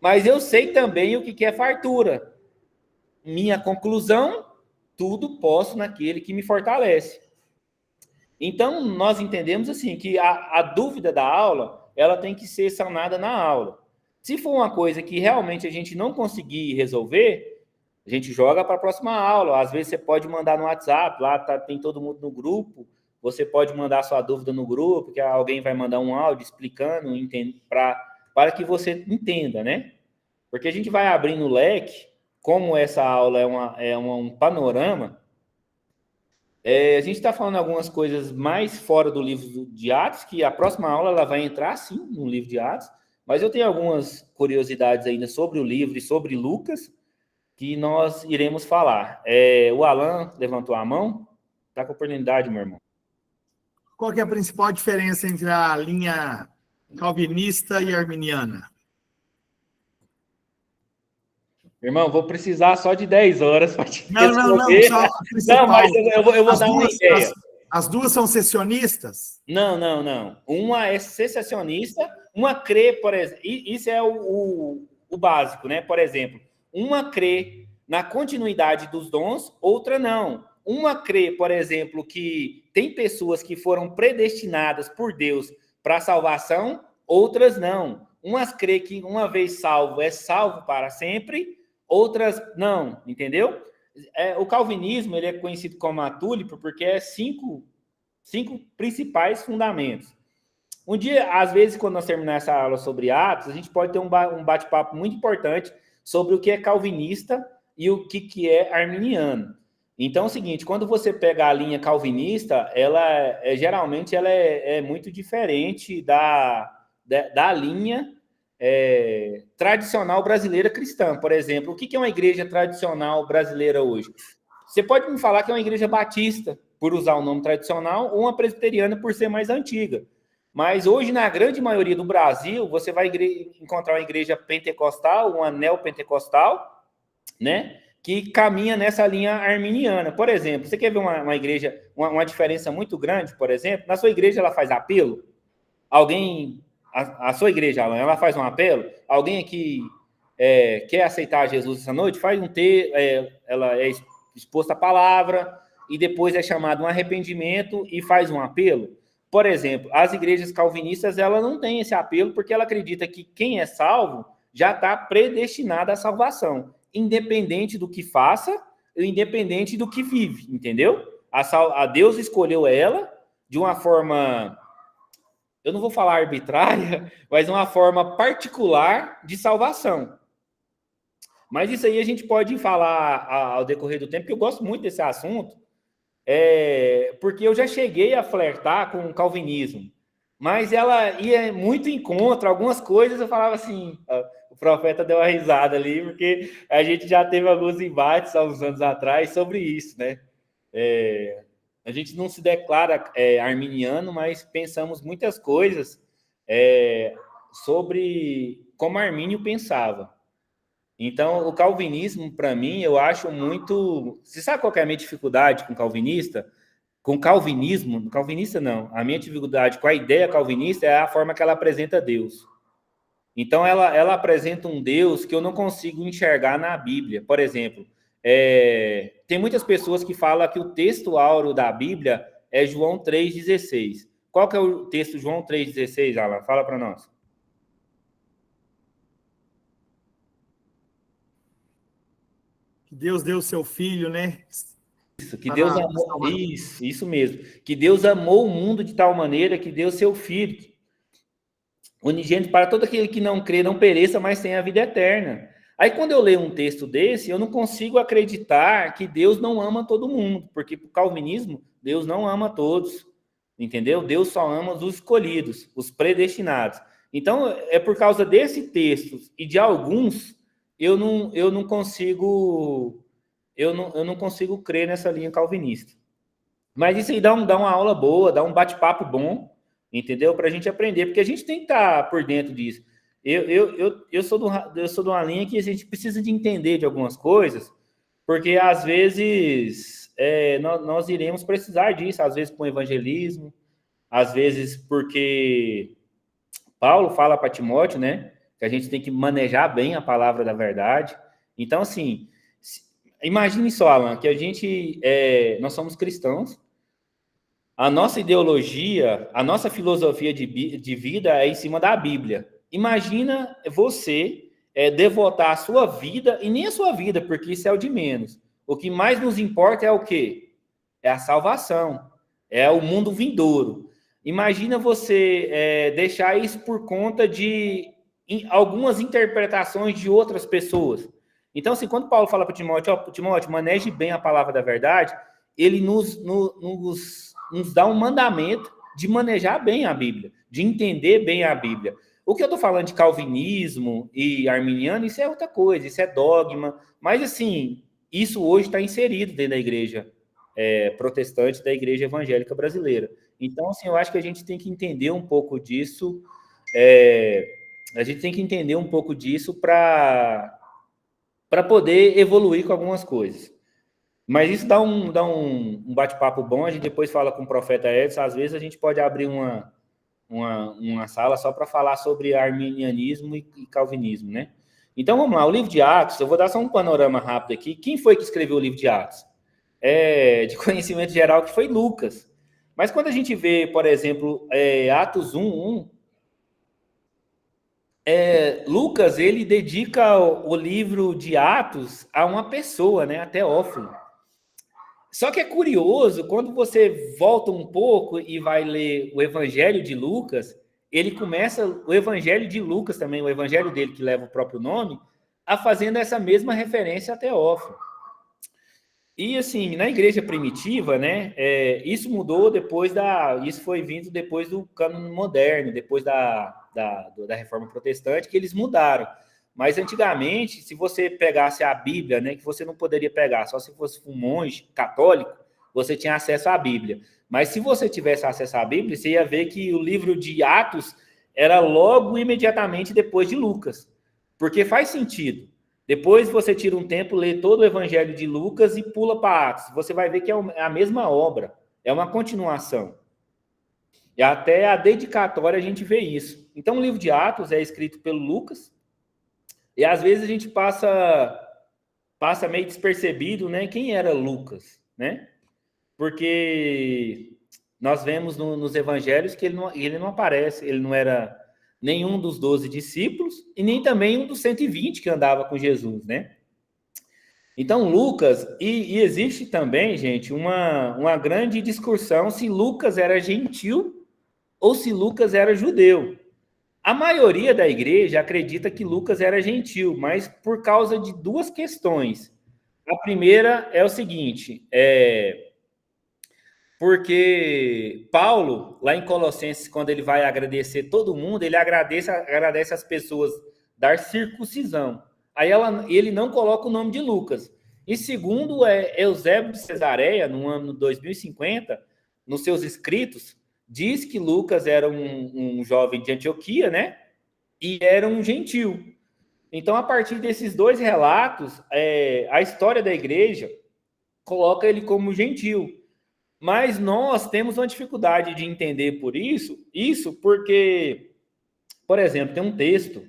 S3: mas eu sei também o que é fartura. Minha conclusão, tudo posso naquele que me fortalece. Então, nós entendemos assim, que a dúvida da aula, ela tem que ser sanada na aula. Se for uma coisa que realmente a gente não conseguir resolver, a gente joga para a próxima aula. Às vezes você pode mandar no WhatsApp, lá tem todo mundo no grupo, você pode mandar sua dúvida no grupo, que alguém vai mandar um áudio explicando, para que você entenda, né? Porque a gente vai abrindo o leque, como essa aula é um panorama, a gente está falando algumas coisas mais fora do livro de Atos, que a próxima aula ela vai entrar, sim, no livro de Atos, mas eu tenho algumas curiosidades ainda sobre o livro e sobre Lucas, que nós iremos falar. O Alan levantou a mão. Está com a oportunidade, meu irmão.
S4: Qual que é a principal diferença entre a linha calvinista e arminiana?
S3: Irmão, vou precisar só de 10 horas para te
S4: responder. Só a principal.
S3: Não, mas eu vou dar uma ideia.
S4: As duas são secessionistas?
S3: Não. Uma é secessionista, uma crê, por exemplo, isso é o básico, né? Por exemplo, uma crê na continuidade dos dons, outra não. Uma crê, por exemplo, que tem pessoas que foram predestinadas por Deus para a salvação, outras não. Umas crê que uma vez salvo é salvo para sempre, outras não, entendeu? O calvinismo ele é conhecido como a túlipa porque é cinco principais fundamentos. Um dia, às vezes, quando nós terminarmos essa aula sobre Atos, a gente pode ter um bate-papo muito importante sobre o que é calvinista e o que é arminiano. Então, é o seguinte, quando você pega a linha calvinista, ela geralmente ela é muito diferente da linha tradicional brasileira cristã. Por exemplo, o que é uma igreja tradicional brasileira hoje? Você pode me falar que é uma igreja batista, por usar o nome tradicional, ou uma presbiteriana, por ser mais antiga. Mas hoje, na grande maioria do Brasil, você vai encontrar uma igreja pentecostal, uma neopentecostal, né? Que caminha nessa linha arminiana. Por exemplo, você quer ver uma igreja, uma diferença muito grande, por exemplo? Na sua igreja, ela faz apelo? Alguém, a sua igreja, Alan, ela faz um apelo? Alguém aqui quer aceitar Jesus essa noite? Faz ela é exposta à palavra e depois é chamado um arrependimento e faz um apelo? Por exemplo, as igrejas calvinistas, ela não tem esse apelo porque ela acredita que quem é salvo já está predestinado à salvação, independente do que faça, independente do que vive, entendeu? A Deus escolheu ela de uma forma, eu não vou falar arbitrária, mas uma forma particular de salvação. Mas isso aí a gente pode falar ao decorrer do tempo, porque eu gosto muito desse assunto, porque eu já cheguei a flertar com o calvinismo, mas ela ia muito em contra, algumas coisas eu falava assim, o profeta deu uma risada ali, porque a gente já teve alguns embates há uns anos atrás sobre isso, né? a gente não se declara arminiano, mas pensamos muitas coisas sobre como Armínio pensava. Então, o calvinismo, para mim, eu acho muito... Você sabe qual que é a minha dificuldade com calvinista? Com calvinismo, calvinista não. A minha dificuldade com a ideia calvinista é a forma que ela apresenta Deus. Então, ela apresenta um Deus que eu não consigo enxergar na Bíblia. Por exemplo, tem muitas pessoas que falam que o texto áureo da Bíblia é João 3,16. Qual que é o texto João 3,16, Alan? Fala para nós.
S4: Deus deu o seu filho, né?
S3: Que Deus amou, isso mesmo. Que Deus amou o mundo de tal maneira que deu seu filho unigênito para todo aquele que não crê, não pereça, mas tenha a vida eterna. Aí, quando eu leio um texto desse, eu não consigo acreditar que Deus não ama todo mundo, porque para o calvinismo, Deus não ama todos, entendeu? Deus só ama os escolhidos, os predestinados. Então, é por causa desse texto e de alguns, eu não consigo crer nessa linha calvinista. Mas isso aí dá uma aula boa, dá um bate-papo bom, entendeu? Para a gente aprender, porque a gente tem que estar por dentro disso. Eu sou de uma linha que a gente precisa de entender de algumas coisas, porque às vezes nós iremos precisar disso, às vezes com o evangelismo, às vezes porque Paulo fala para Timóteo, né, que a gente tem que manejar bem a palavra da verdade. Então, assim, imagine só, Alan, que nós somos cristãos, a nossa ideologia, a nossa filosofia de vida é em cima da Bíblia. Imagina você devotar a sua vida, e nem a sua vida, porque isso é o de menos. O que mais nos importa é o quê? É a salvação, é o mundo vindouro. Imagina você deixar isso por conta de algumas interpretações de outras pessoas. Então, assim, quando Paulo fala para Timóteo, maneje bem a palavra da verdade, ele nos dá um mandamento de manejar bem a Bíblia, de entender bem a Bíblia. O que eu estou falando de calvinismo e arminiano, isso é outra coisa, isso é dogma, mas assim, isso hoje está inserido dentro da igreja protestante, da igreja evangélica brasileira. Então, assim, eu acho que a gente tem que entender um pouco disso, para poder evoluir com algumas coisas. Mas isso dá um bate-papo bom, a gente depois fala com o profeta Edson, às vezes a gente pode abrir uma sala só para falar sobre arminianismo e calvinismo, né? Então, vamos lá, o livro de Atos, eu vou dar só um panorama rápido aqui. Quem foi que escreveu o livro de Atos? De conhecimento geral, que foi Lucas. Mas quando a gente vê, por exemplo, Atos 1:1, Lucas, ele dedica o livro de Atos a uma pessoa, né, a Teófilo. Só que é curioso, quando você volta um pouco e vai ler o Evangelho de Lucas, ele começa, o Evangelho de Lucas também, o Evangelho dele, que leva o próprio nome, a fazendo essa mesma referência a Teófilo. E, assim, na igreja primitiva, né, isso mudou isso foi vindo depois do cânon moderno, depois da Reforma Protestante, que eles mudaram. Mas antigamente, se você pegasse a Bíblia, né, que você não poderia pegar, só se fosse um monge católico, você tinha acesso à Bíblia. Mas se você tivesse acesso à Bíblia, você ia ver que o livro de Atos era logo imediatamente depois de Lucas. Porque faz sentido. Depois você tira um tempo, lê todo o Evangelho de Lucas e pula para Atos. Você vai ver que é a mesma obra, é uma continuação. E até a dedicatória a gente vê isso. Então o livro de Atos é escrito pelo Lucas, e às vezes a gente passa meio despercebido, né? Quem era Lucas, né? Porque nós vemos nos evangelhos que ele não aparece, ele não era nenhum dos 12 discípulos e nem também um dos 120 que andava com Jesus, né? Então, Lucas, e existe também, gente, uma grande discussão se Lucas era gentil ou se Lucas era judeu. A maioria da igreja acredita que Lucas era gentil, mas por causa de duas questões. A primeira é o seguinte, porque Paulo, lá em Colossenses, quando ele vai agradecer todo mundo, ele agradece as pessoas da circuncisão. Aí ele não coloca o nome de Lucas. E segundo, Eusébio de Cesareia, no ano 2050, nos seus escritos, diz que Lucas era um jovem de Antioquia, né? E era um gentil. Então, a partir desses dois relatos, a história da igreja coloca ele como gentil. Mas nós temos uma dificuldade de entender por isso porque, por exemplo, tem um texto,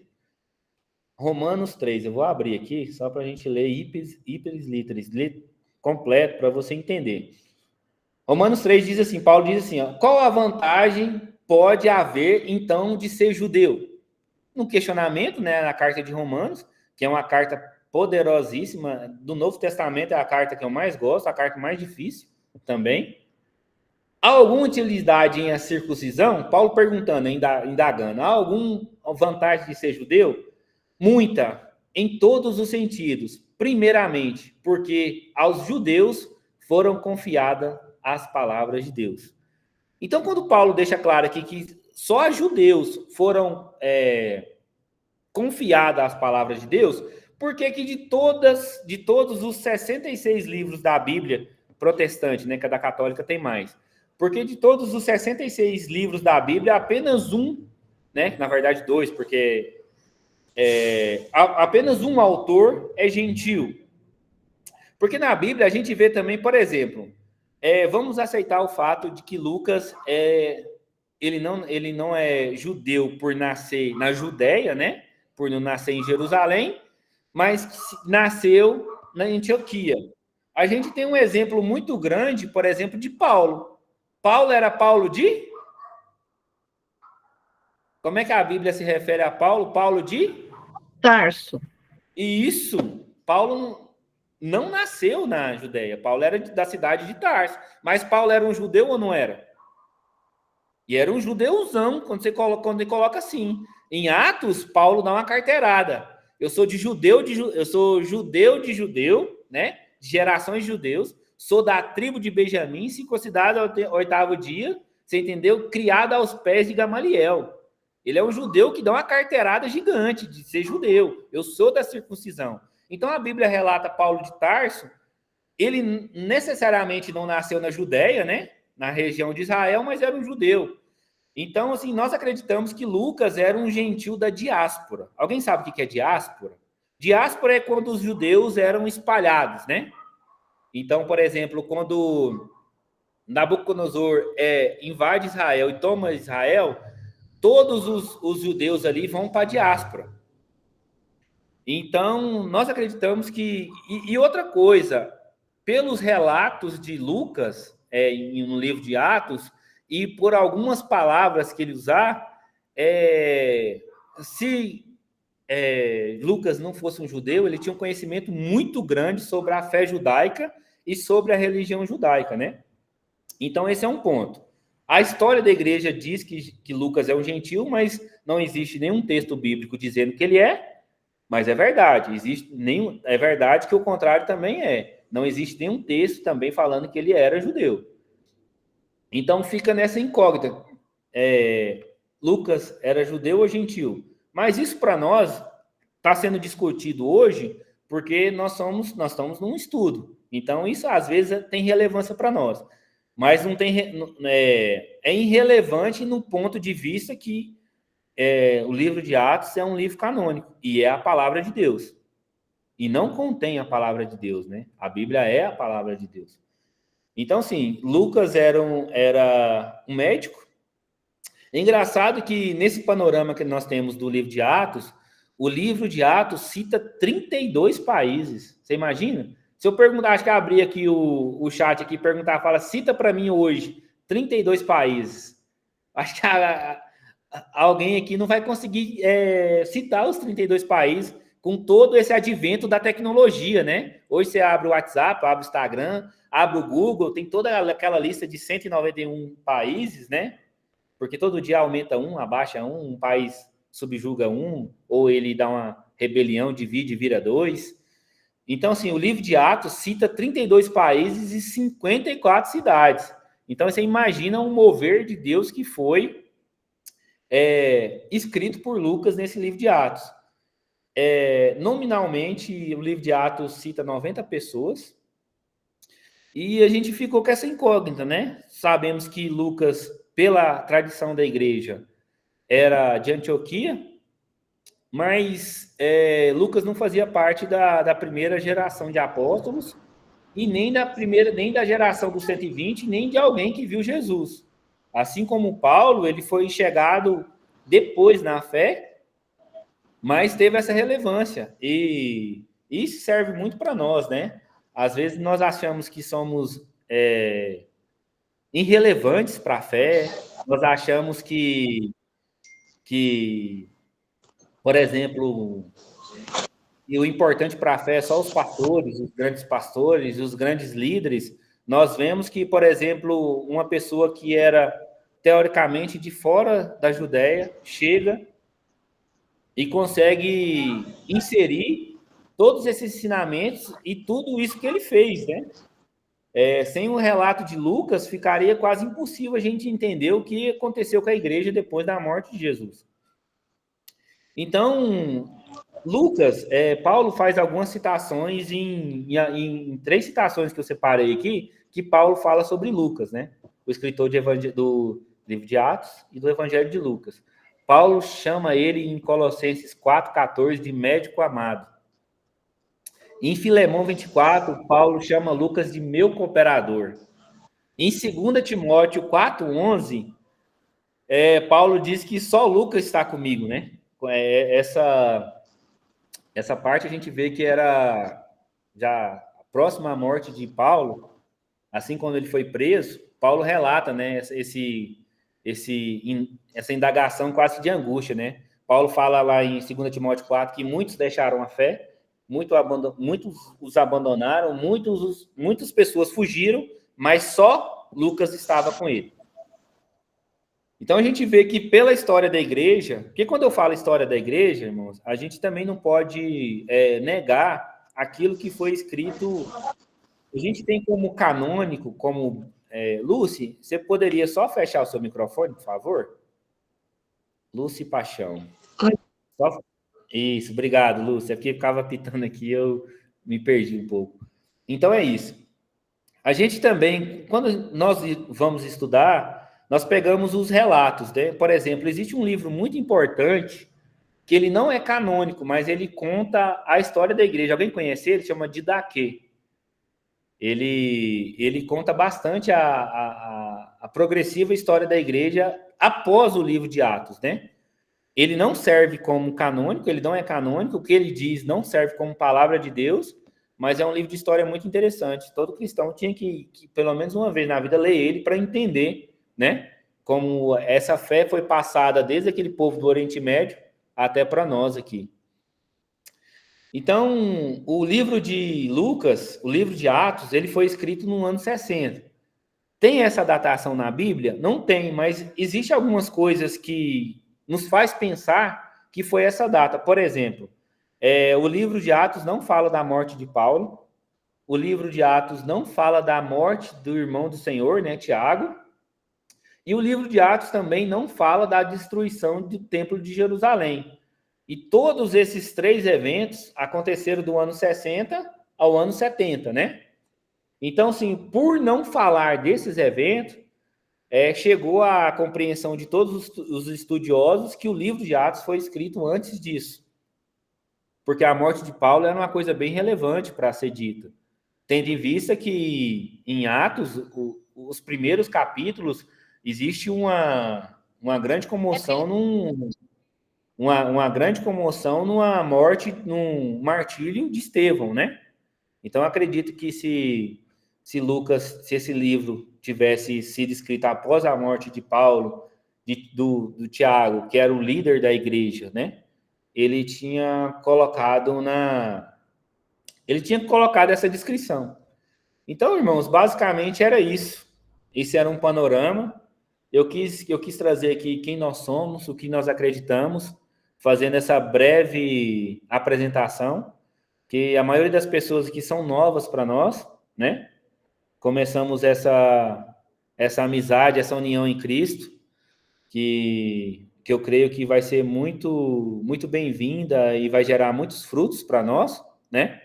S3: Romanos 3, eu vou abrir aqui só para a gente ler ipsis literis, completo, para você entender. Romanos 3 diz assim, Paulo diz assim, ó, qual a vantagem pode haver, então, de ser judeu? No questionamento, né, na carta de Romanos, que é uma carta poderosíssima, do Novo Testamento é a carta que eu mais gosto, a carta mais difícil também. Há alguma utilidade em a circuncisão? Paulo perguntando, indagando, há alguma vantagem de ser judeu? Muita, em todos os sentidos. Primeiramente, porque aos judeus foram confiadas as palavras de Deus. Então, quando Paulo deixa claro aqui que só a judeus foram confiadas as palavras de Deus, porque que de todos os 66 livros da Bíblia protestante, né, que a da católica tem mais, porque de todos os 66 livros da Bíblia, apenas um, né, na verdade dois, porque apenas um autor é gentil. Porque na Bíblia a gente vê também, por exemplo, vamos aceitar o fato de que Lucas ele não é judeu por nascer na Judéia, né? Por não nascer em Jerusalém, mas nasceu na Antioquia. A gente tem um exemplo muito grande, por exemplo, de Paulo. Paulo era Paulo de? Como é que a Bíblia se refere a Paulo? Paulo de?
S5: Tarso.
S3: E isso, Paulo não nasceu na Judéia. Paulo era da cidade de Tarso. Mas Paulo era um judeu ou não era? E era um judeuzão, quando ele coloca assim. Em Atos, Paulo dá uma carteirada. Eu sou judeu de judeu, né? De gerações de judeus. Sou da tribo de Benjamim, circuncidado ao 8º dia, você entendeu? Criado aos pés de Gamaliel. Ele é um judeu que dá uma carteirada gigante de ser judeu. Eu sou da circuncisão. Então a Bíblia relata Paulo de Tarso. Ele necessariamente não nasceu na Judéia, né? Na região de Israel, mas era um judeu. Então, assim, nós acreditamos que Lucas era um gentil da diáspora. Alguém sabe o que é diáspora? Diáspora é quando os judeus eram espalhados, né? Então, por exemplo, quando Nabucodonosor invade Israel e toma Israel, todos os judeus ali vão para a diáspora. Então, nós acreditamos que... E outra coisa, pelos relatos de Lucas, no livro de Atos, e por algumas palavras que ele usar, se Lucas não fosse um judeu, ele tinha um conhecimento muito grande sobre a fé judaica e sobre a religião judaica, né? Então, esse é um ponto. A história da igreja diz que Lucas é um gentil, mas não existe nenhum texto bíblico dizendo que ele é, mas é verdade. É verdade que o contrário também é. Não existe nenhum texto também falando que ele era judeu. Então, fica nessa incógnita. Lucas era judeu ou gentil? Mas isso, para nós, está sendo discutido hoje porque nós estamos num estudo. Então, isso, às vezes, tem relevância para nós. Mas não tem, é irrelevante no ponto de vista que o livro de Atos é um livro canônico e é a palavra de Deus. E não contém a palavra de Deus, né? A Bíblia é a palavra de Deus. Então, sim, Lucas era um médico. É engraçado que nesse panorama que nós temos do livro de Atos, o livro de Atos cita 32 países. Você imagina? Se eu perguntar, acho que abrir aqui o chat aqui, perguntar, fala, cita para mim hoje 32 países. Acho que alguém aqui não vai conseguir citar os 32 países com todo esse advento da tecnologia, né? Hoje você abre o WhatsApp, abre o Instagram, abre o Google, tem toda aquela lista de 191 países, né? Porque todo dia aumenta um, abaixa um país subjuga um, ou ele dá uma rebelião, divide e vira dois. Então, assim, o livro de Atos cita 32 países e 54 cidades. Então, você imagina um mover de Deus que foi escrito por Lucas nesse livro de Atos. nominalmente, o livro de Atos cita 90 pessoas, e a gente ficou com essa incógnita, né? Sabemos que Lucas, pela tradição da igreja, era de Antioquia, mas Lucas não fazia parte da primeira geração de apóstolos, e nem da geração dos 120, nem de alguém que viu Jesus. Assim como Paulo, ele foi chegado depois na fé, mas teve essa relevância. E isso serve muito para nós, né? Às vezes nós achamos que somos irrelevantes para a fé, nós achamos que, por exemplo, e o importante para a fé é só os pastores, os grandes líderes. Nós vemos que, por exemplo, uma pessoa que era teoricamente de fora da Judéia chega e consegue inserir todos esses ensinamentos e tudo isso que ele fez, né? Sem o relato de Lucas, ficaria quase impossível a gente entender o que aconteceu com a igreja depois da morte de Jesus. Então, Lucas, Paulo faz algumas citações em 3 citações que eu separei aqui, que Paulo fala sobre Lucas, né? O escritor do livro de Atos e do Evangelho de Lucas. Paulo chama ele em Colossenses 4,14 de médico amado. Em Filemão 24, Paulo chama Lucas de meu cooperador. Em 2 Timóteo 4,11, Paulo diz que só Lucas está comigo, né? Essa parte a gente vê que era já próxima à morte de Paulo, assim quando ele foi preso, Paulo relata, né, essa indagação quase de angústia, né? Paulo fala lá em 2 Timóteo 4 que muitos deixaram a fé, muitos os abandonaram, muitas pessoas fugiram, mas só Lucas estava com ele. Então a gente vê que pela história da igreja, porque quando eu falo história da igreja, irmãos, a gente também não pode negar aquilo que foi escrito. A gente tem como canônico, Lúcia, você poderia só fechar o seu microfone, por favor? Lúcia Paixão. Isso, obrigado, Lúcia. É porque ficava pitando aqui, eu me perdi um pouco. Então é isso. A gente também, quando nós vamos estudar, nós pegamos os relatos, né? Por exemplo, existe um livro muito importante, que ele não é canônico, mas ele conta a história da igreja. Alguém conhece ele? Chama Didaquê. Ele conta bastante a progressiva história da igreja após o livro de Atos, né? Ele não serve como canônico, ele não é canônico, o que ele diz não serve como palavra de Deus, mas é um livro de história muito interessante. Todo cristão tinha que pelo menos uma vez na vida, ler ele para entender, né? Como essa fé foi passada desde aquele povo do Oriente Médio até para nós aqui. Então, o livro de Lucas, o livro de Atos, ele foi escrito no ano 60. Tem essa datação na Bíblia? Não tem, mas existe algumas coisas que nos faz pensar que foi essa data. Por exemplo, o livro de Atos não fala da morte de Paulo, o livro de Atos não fala da morte do irmão do Senhor, né, Tiago, e o livro de Atos também não fala da destruição do Templo de Jerusalém. E todos esses 3 eventos aconteceram do ano 60 ao ano 70, né? Então, assim, por não falar desses eventos, chegou à compreensão de todos os estudiosos que o livro de Atos foi escrito antes disso. Porque a morte de Paulo era uma coisa bem relevante para ser dita. Tendo em vista que em Atos, os primeiros capítulos, existe uma grande comoção uma grande comoção numa morte, num martírio de Estevão, né? Então, acredito que se esse livro tivesse sido escrito após a morte de Paulo, do Tiago, que era o líder da igreja, né? Ele tinha colocado essa descrição. Então, irmãos, basicamente era isso. Esse era um panorama. Eu quis trazer aqui quem nós somos, o que nós acreditamos, fazendo essa breve apresentação, que a maioria das pessoas aqui são novas para nós, né? Começamos essa amizade, essa união em Cristo, que que eu creio que vai ser muito, muito bem-vinda e vai gerar muitos frutos para nós, né?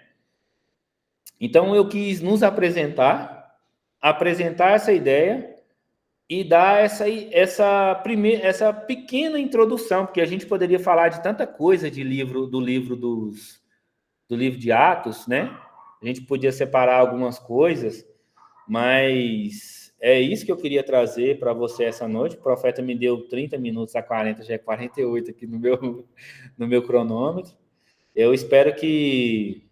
S3: Então, eu quis nos apresentar essa ideia e dar essa pequena introdução, porque a gente poderia falar de tanta coisa do livro de Atos, né? A gente podia separar algumas coisas, mas é isso que eu queria trazer para você essa noite. O profeta me deu 30 minutos a 40, já é 48 aqui no meu cronômetro. Eu espero que...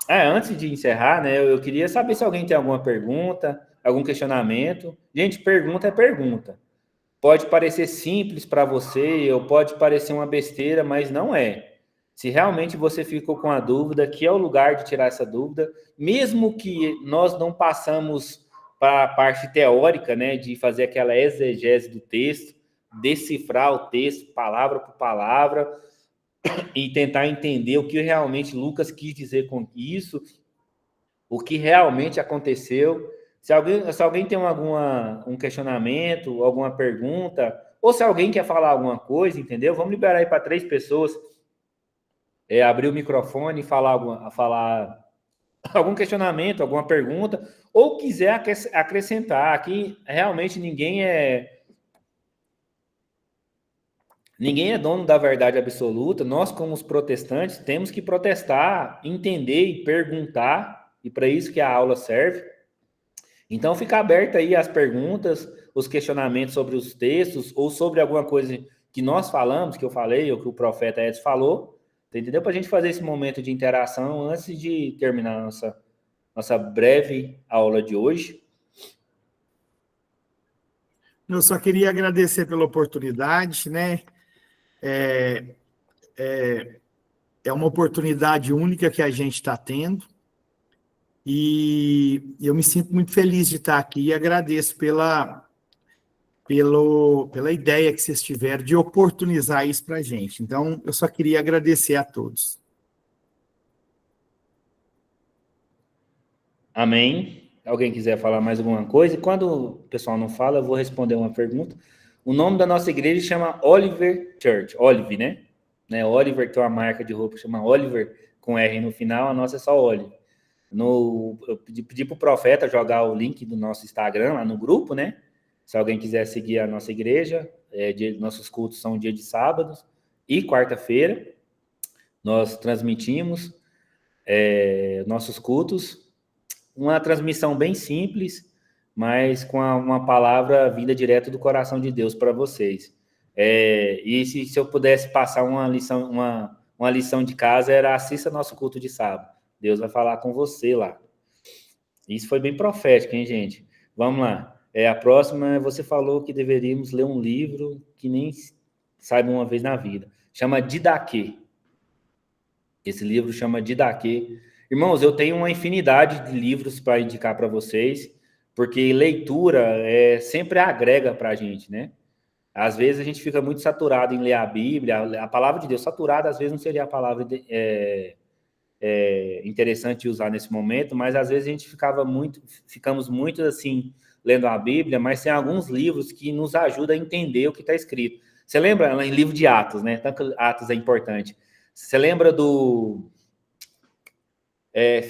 S3: antes de encerrar, né, eu queria saber se alguém tem alguma pergunta, algum questionamento. Gente, pergunta é pergunta. Pode parecer simples para você, ou pode parecer uma besteira, mas não é. Se realmente você ficou com a dúvida, aqui é o lugar de tirar essa dúvida, mesmo que nós não passamos para a parte teórica, né, de fazer aquela exegese do texto, decifrar o texto palavra por palavra e tentar entender o que realmente Lucas quis dizer com isso, o que realmente aconteceu. Se alguém tem um questionamento, alguma pergunta, ou se alguém quer falar alguma coisa, entendeu? Vamos liberar aí para 3 pessoas, abrir o microfone e falar algum questionamento, alguma pergunta, ou quiser acrescentar. Aqui realmente ninguém é dono da verdade absoluta. Nós, como os protestantes, temos que protestar, entender e perguntar, e para isso que a aula serve. Então, fica aberta aí as perguntas, os questionamentos sobre os textos, ou sobre alguma coisa que nós falamos, que eu falei, ou que o profeta Edson falou, entendeu? Para a gente fazer esse momento de interação antes de terminar a nossa breve aula de hoje.
S4: Eu só queria agradecer pela oportunidade, né? É uma oportunidade única que a gente está tendo, e eu me sinto muito feliz de estar aqui e agradeço pela ideia que vocês tiveram de oportunizar isso para a gente. Então, eu só queria agradecer a todos.
S3: Amém. Alguém quiser falar mais alguma coisa? E quando o pessoal não fala, eu vou responder uma pergunta. O nome da nossa igreja chama Oliver Church. Olive, né? Oliver, que é uma marca de roupa que chama Oliver, com R no final, a nossa é só Olive. Eu pedi para o profeta jogar o link do nosso Instagram lá no grupo, né? Se alguém quiser seguir a nossa igreja, nossos cultos são dia de sábados e quarta-feira. Nós transmitimos nossos cultos. Uma transmissão bem simples, mas com uma palavra vinda direto do coração de Deus para vocês. E se eu pudesse passar uma lição de casa, era assista nosso culto de sábado. Deus vai falar com você lá. Isso foi bem profético, hein, gente? Vamos lá. A próxima, você falou que deveríamos ler um livro que nem saiba uma vez na vida. Chama Didaquê. Esse livro chama Didaquê. Irmãos, eu tenho uma infinidade de livros para indicar para vocês, porque leitura sempre agrega para a gente, né? Às vezes a gente fica muito saturado em ler a Bíblia, a palavra de Deus. Saturado, às vezes, não seria a palavra interessante de usar nesse momento, mas às vezes a gente ficamos muito assim, lendo a Bíblia, mas tem alguns livros que nos ajudam a entender o que está escrito. Você lembra em livro de Atos, né? Tanto Atos é importante. Você lembra do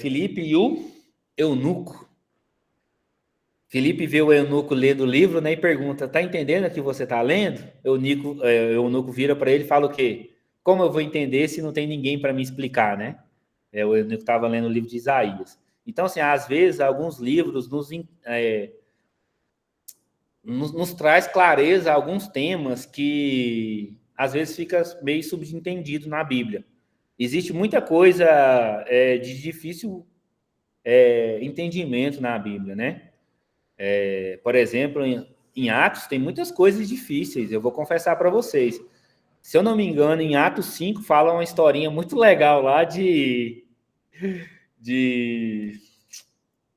S3: Filipe e o eunuco? Filipe vê o eunuco lendo o livro, né, e pergunta: tá entendendo o que você está lendo? O eunuco vira para ele e fala o quê? Como eu vou entender se não tem ninguém para me explicar, né? O eunuco estava lendo o livro de Isaías. Então, assim, às vezes, alguns livros nos traz clareza a alguns temas que, às vezes, fica meio subentendido na Bíblia. Existe muita coisa de difícil entendimento na Bíblia, né? Por exemplo, em Atos tem muitas coisas difíceis, eu vou confessar para vocês. Se eu não me engano, em Atos 5 fala uma historinha muito legal lá de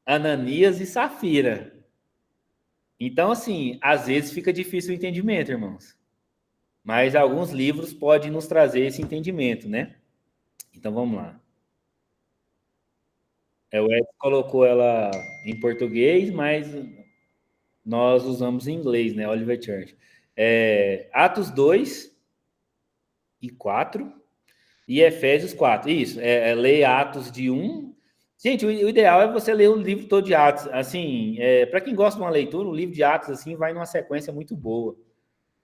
S3: Ananias e Safira. Então, assim, às vezes fica difícil o entendimento, irmãos. Mas alguns livros podem nos trazer esse entendimento, né? Então, vamos lá. O Ed colocou ela em português, mas nós usamos em inglês, né? Oliver Church. Atos 2, e 4 e Efésios 4. Isso, ler Atos de 1. Gente, o ideal é você ler o livro todo de Atos. Assim, para quem gosta de uma leitura, o livro de Atos assim vai numa sequência muito boa.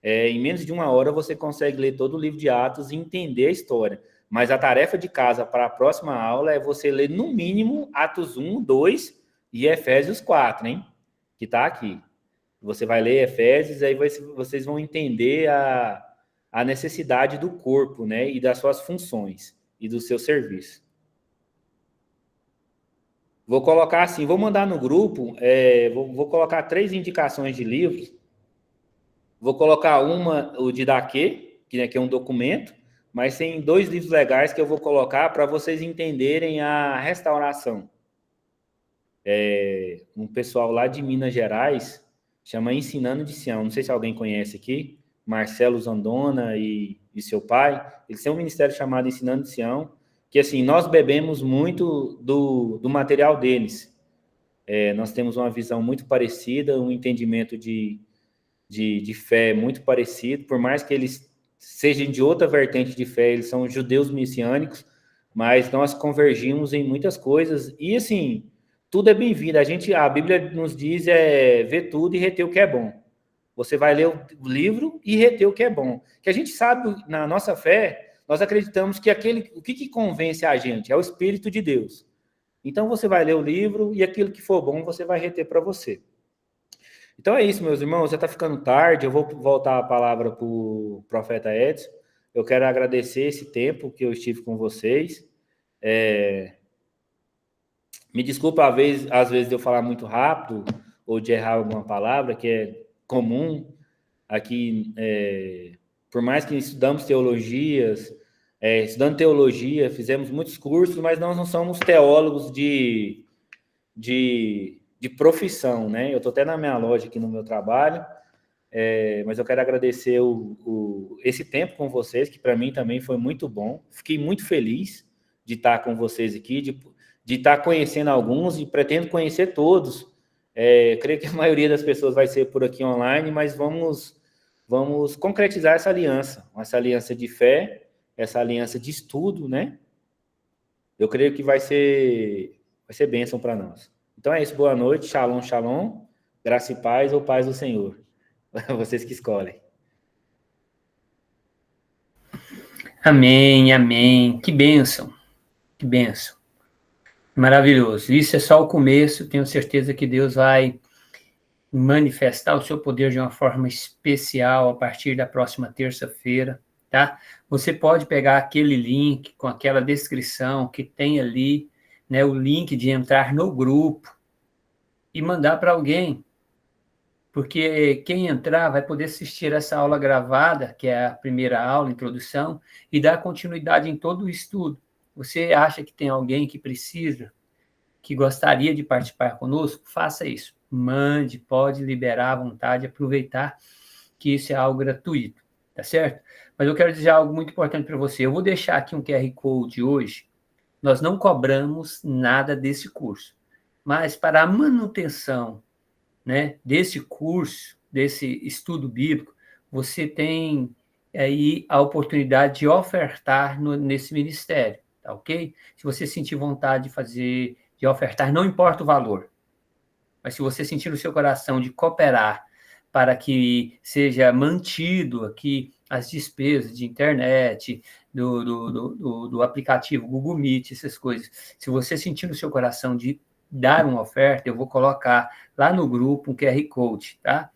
S3: Em menos de 1 hora você consegue ler todo o livro de Atos e entender a história. Mas a tarefa de casa para a próxima aula é você ler no mínimo Atos 1, 2 e Efésios 4, hein? Que está aqui. Você vai ler Efésios, aí vocês vão entender a necessidade do corpo, né? E das suas funções e do seu serviço. Vou colocar assim, vou mandar no grupo, vou colocar 3 indicações de livros. Vou colocar o Didaquê, que é um documento, mas tem 2 livros legais que eu vou colocar para vocês entenderem a restauração. Um pessoal lá de Minas Gerais chama Ensinando de Sião. Não sei se alguém conhece aqui, Marcelo Zandona e seu pai. Eles têm um ministério chamado Ensinando de Sião, que assim, nós bebemos muito do material deles. Nós temos uma visão muito parecida, um entendimento de fé muito parecido, por mais que eles sejam de outra vertente de fé, eles são judeus messiânicos, mas nós convergimos em muitas coisas, e assim, tudo é bem-vindo. A Bíblia nos diz ver tudo e reter o que é bom. Você vai ler o livro e reter o que é bom. Que a gente sabe, na nossa fé, nós acreditamos que o que convence a gente é o Espírito de Deus. Então você vai ler o livro e aquilo que for bom você vai reter para você. Então é isso, meus irmãos, já está ficando tarde, eu vou voltar a palavra para o profeta Edson. Eu quero agradecer esse tempo que eu estive com vocês. Me desculpa, às vezes, de eu falar muito rápido ou de errar alguma palavra, que é comum aqui, por mais que estudamos estudando teologia, fizemos muitos cursos, mas nós não somos teólogos de profissão, né? Eu estou até na minha loja aqui no meu trabalho, mas eu quero agradecer esse tempo com vocês, que para mim também foi muito bom. Fiquei muito feliz de estar com vocês aqui, de estar conhecendo alguns e pretendo conhecer todos. Creio que a maioria das pessoas vai ser por aqui online, mas vamos concretizar essa aliança de fé, essa aliança de estudo, né? Eu creio que vai ser bênção para nós. Então é isso, boa noite, shalom, shalom, graça e paz ou paz do Senhor. Vocês que escolhem.
S1: Amém, amém. Que bênção, que bênção. Maravilhoso. Isso é só o começo, tenho certeza que Deus vai manifestar o seu poder de uma forma especial a partir da próxima terça-feira, tá? Você pode pegar aquele link com aquela descrição que tem ali, né, o link de entrar no grupo e mandar para alguém, porque quem entrar vai poder assistir essa aula gravada, que é a primeira aula, introdução, e dar continuidade em todo o estudo. Você acha que tem alguém que precisa, que gostaria de participar conosco? Faça isso. Mande, pode liberar à vontade, aproveitar que isso é algo gratuito, tá certo? Mas eu quero dizer algo muito importante para você. Eu vou deixar aqui um QR Code hoje. Nós não cobramos nada desse curso, mas para a manutenção, né, desse curso, desse estudo bíblico, você tem aí a oportunidade de ofertar nesse ministério, tá ok? Se você sentir vontade de ofertar, não importa o valor, mas se você sentir no seu coração de cooperar para que seja mantido aqui as despesas de internet, do aplicativo Google Meet, essas coisas, se você sentir no seu coração de dar uma oferta, eu vou colocar lá no grupo um QR Code, tá?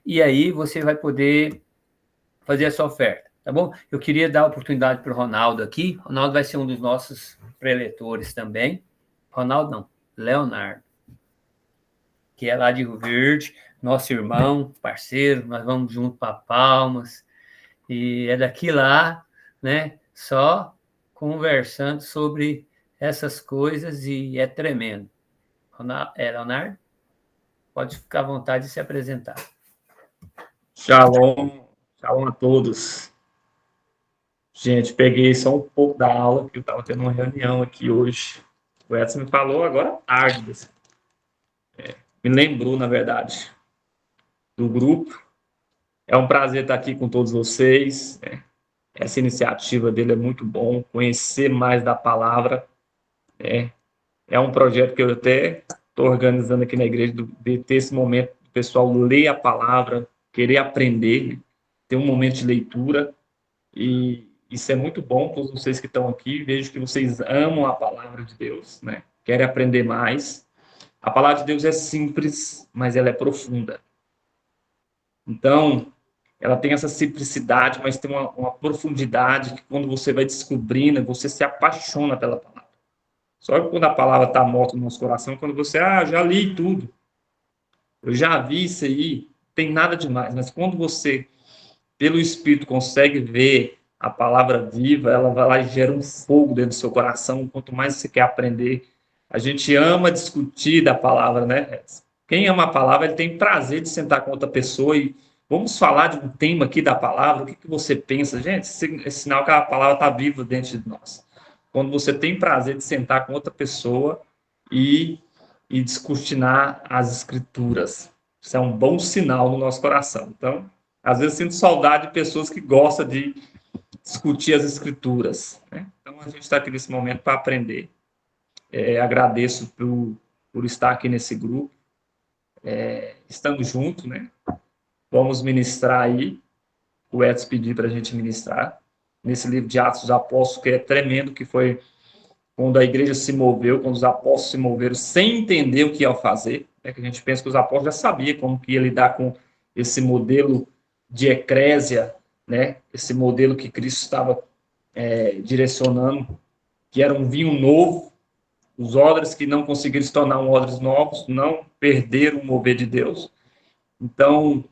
S1: E aí você vai poder fazer essa oferta, tá bom? Eu queria dar a oportunidade para o Ronaldo aqui. O Ronaldo vai ser um dos nossos preletores também. Ronaldo não, Leonardo, que é lá de Rio Verde, nosso irmão, parceiro, nós vamos junto para Palmas, e é daqui lá, né, só conversando sobre essas coisas, e é tremendo. Leonardo, pode ficar à vontade de se apresentar.
S5: Shalom, shalom a todos. Gente, peguei só um pouco da aula, porque eu estava tendo uma reunião aqui hoje. O Edson me falou agora tarde. Me lembrou, na verdade, do grupo. É um prazer estar aqui com todos vocês. essa iniciativa dele é muito bom, conhecer mais da palavra. É um projeto que eu até estou organizando aqui na igreja, de ter esse momento do pessoal ler a palavra, querer aprender, ter um momento de leitura, e isso é muito bom para vocês que estão aqui. Vejo que vocês amam a palavra de Deus, né? Querem aprender mais. A palavra de Deus é simples, mas ela é profunda. Então, ela tem essa simplicidade, mas tem uma profundidade que, quando você vai descobrindo, você se apaixona pela palavra. Só que quando a palavra está morta no nosso coração, quando você, já li tudo, eu já vi isso aí, tem nada demais. Mas quando você, pelo Espírito, consegue ver a palavra viva, ela vai lá e gera um fogo dentro do seu coração. Quanto mais você quer aprender, a gente ama discutir da palavra, né? Quem ama a palavra, ele tem prazer de sentar com outra pessoa e vamos falar de um tema aqui da palavra. O que você pensa? Gente, é sinal que a palavra está viva dentro de nós. Quando você tem prazer de sentar com outra pessoa e descortinar as escrituras. Isso é um bom sinal no nosso coração. Então, às vezes sinto saudade de pessoas que gostam de discutir as escrituras, né? Então, a gente está aqui nesse momento para aprender. Agradeço por estar aqui nesse grupo. Estamos juntos, né? Vamos ministrar aí. O Edson pediu para a gente ministrar nesse livro de Atos dos Apóstolos, que é tremendo, que foi quando a igreja se moveu, quando os apóstolos se moveram sem entender o que iam fazer, né? Que a gente pensa que os apóstolos já sabiam como que ia lidar com esse modelo de eclésia, né? Esse modelo que Cristo estava direcionando, que era um vinho novo. Os odres que não conseguiram se tornar odres novos não perderam o mover de Deus. Então,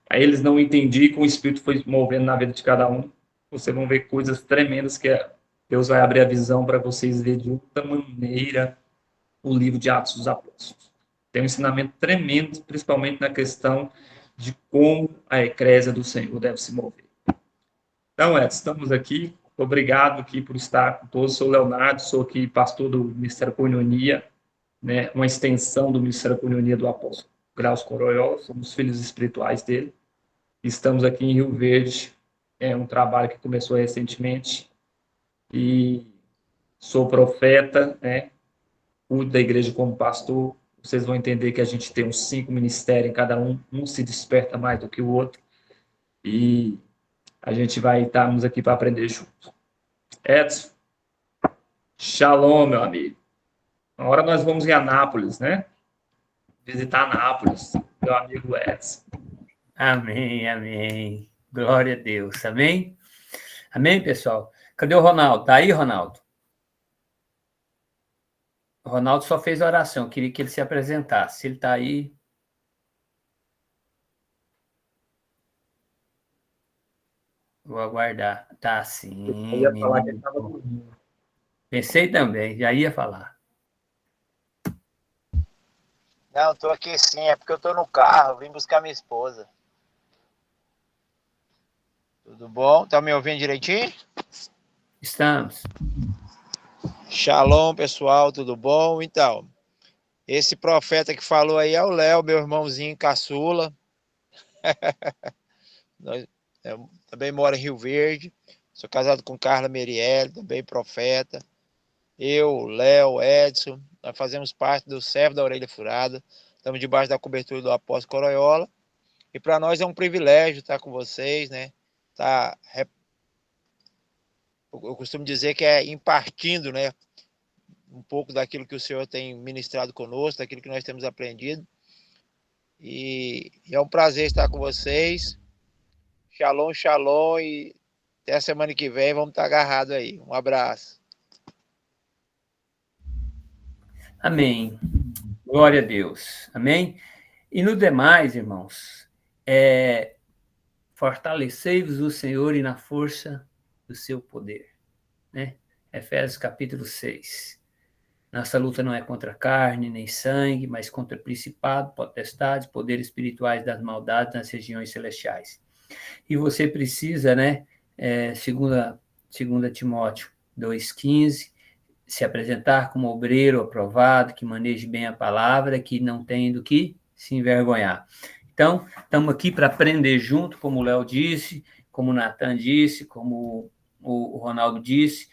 S5: aí eles não entendiam, e com o Espírito foi movendo na vida de cada um. Vocês vão ver coisas tremendas que Deus vai abrir a visão para vocês verem de outra maneira o livro de Atos dos Apóstolos. Tem um ensinamento tremendo, principalmente na questão de como a eclésia do Senhor deve se mover. Então, Edson, estamos aqui. Obrigado aqui por estar com todos. Sou Leonardo, sou aqui pastor do Ministério Koinonia, né, uma extensão do Ministério Koinonia do apóstolo Graus Coroiola, somos filhos espirituais dele. Estamos aqui em Rio Verde, é um trabalho que começou recentemente, e sou profeta, né, cuido da igreja como pastor. Vocês vão entender que a gente tem uns 5 ministérios em cada um se desperta mais do que o outro, e a gente vai estarmos aqui para aprender juntos. Edson, shalom, meu amigo. Uma hora nós vamos em Anápolis, né? Visitar Anápolis, meu amigo Edson.
S1: Amém, amém. Glória a Deus, amém? Amém, pessoal? Cadê o Ronaldo? Tá aí, Ronaldo? O Ronaldo só fez a oração, eu queria que ele se apresentasse. Se ele tá aí... Vou aguardar. Tá sim.
S5: Eu ia falar que ele estava dormindo.
S1: Pensei também, já ia falar.
S2: Não, estou aqui sim, é porque eu estou no carro, vim buscar minha esposa. Tudo bom? Tá me ouvindo direitinho?
S1: Estamos.
S2: Shalom, pessoal, tudo bom? Então, esse profeta que falou aí é o Léo, meu irmãozinho caçula. Eu também moro em Rio Verde, sou casado com Carla Merielle, também profeta. Eu, Léo, Edson, nós fazemos parte do Servo da Orelha Furada, estamos debaixo da cobertura do apóstolo Coroiola, e para nós é um privilégio estar com vocês, né? Eu costumo dizer que é impartindo, né, um pouco daquilo que o Senhor tem ministrado conosco, daquilo que nós temos aprendido, e é um prazer estar com vocês. Shalom, shalom, e até a semana que vem vamos estar agarrados aí. Um abraço.
S1: Amém. Glória a Deus. Amém? E no demais, irmãos, fortalecei-vos o Senhor e na força do seu poder. Né? Efésios capítulo 6. Nossa luta não é contra carne nem sangue, mas contra principados, potestades, poderes espirituais das maldades nas regiões celestiais. E você precisa, né, segunda Timóteo 2,15, se apresentar como obreiro aprovado, que maneje bem a palavra, que não tem do que se envergonhar. Então, estamos aqui para aprender junto, como o Léo disse, como o Natan disse, como o Ronaldo disse.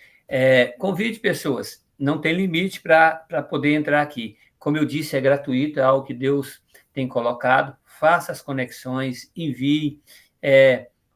S1: Convide pessoas, não tem limite para poder entrar aqui. Como eu disse, é gratuito, é algo que Deus tem colocado. Faça as conexões, envie.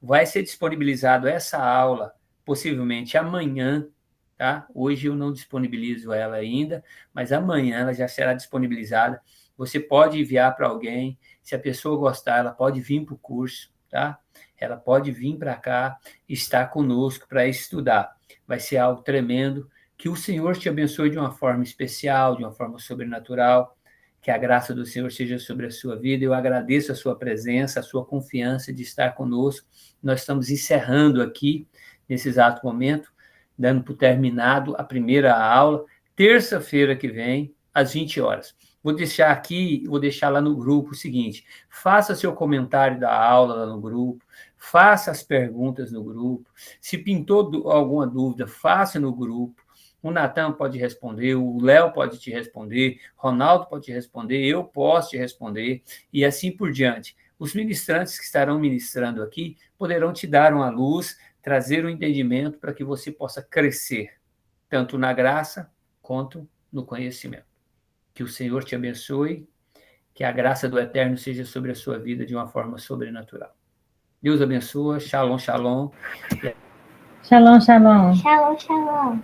S1: Vai ser disponibilizado essa aula, possivelmente amanhã, tá? Hoje eu não disponibilizo ela ainda, mas amanhã ela já será disponibilizada. Você pode enviar para alguém, se a pessoa gostar, ela pode vir para o curso, tá? Ela pode vir para cá, estar conosco para estudar. Vai ser algo tremendo. Que o Senhor te abençoe de uma forma especial, de uma forma sobrenatural. Que a graça do Senhor seja sobre a sua vida. Eu agradeço a sua presença, a sua confiança de estar conosco. Nós estamos encerrando aqui, nesse exato momento, dando por terminado a primeira aula, terça-feira que vem, às 20 horas. Vou deixar aqui, vou deixar lá no grupo o seguinte: faça seu comentário da aula lá no grupo, faça as perguntas no grupo. Se pintou alguma dúvida, faça no grupo. O Natan pode responder, o Léo pode te responder, Ronaldo pode te responder, eu posso te responder, e assim por diante. Os ministrantes que estarão ministrando aqui poderão te dar uma luz, trazer um entendimento para que você possa crescer, tanto na graça quanto no conhecimento. Que o Senhor te abençoe, que a graça do Eterno seja sobre a sua vida de uma forma sobrenatural. Deus abençoe, shalom, shalom.
S6: Shalom, shalom.
S7: Shalom, shalom.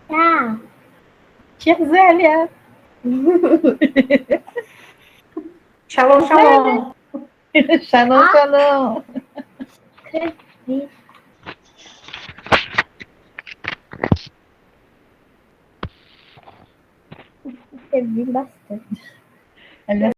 S7: Tchau.
S6: Tia Zélia.
S7: Shalom, shalom.
S6: Shalom, shalom.
S7: Escrevi bastante.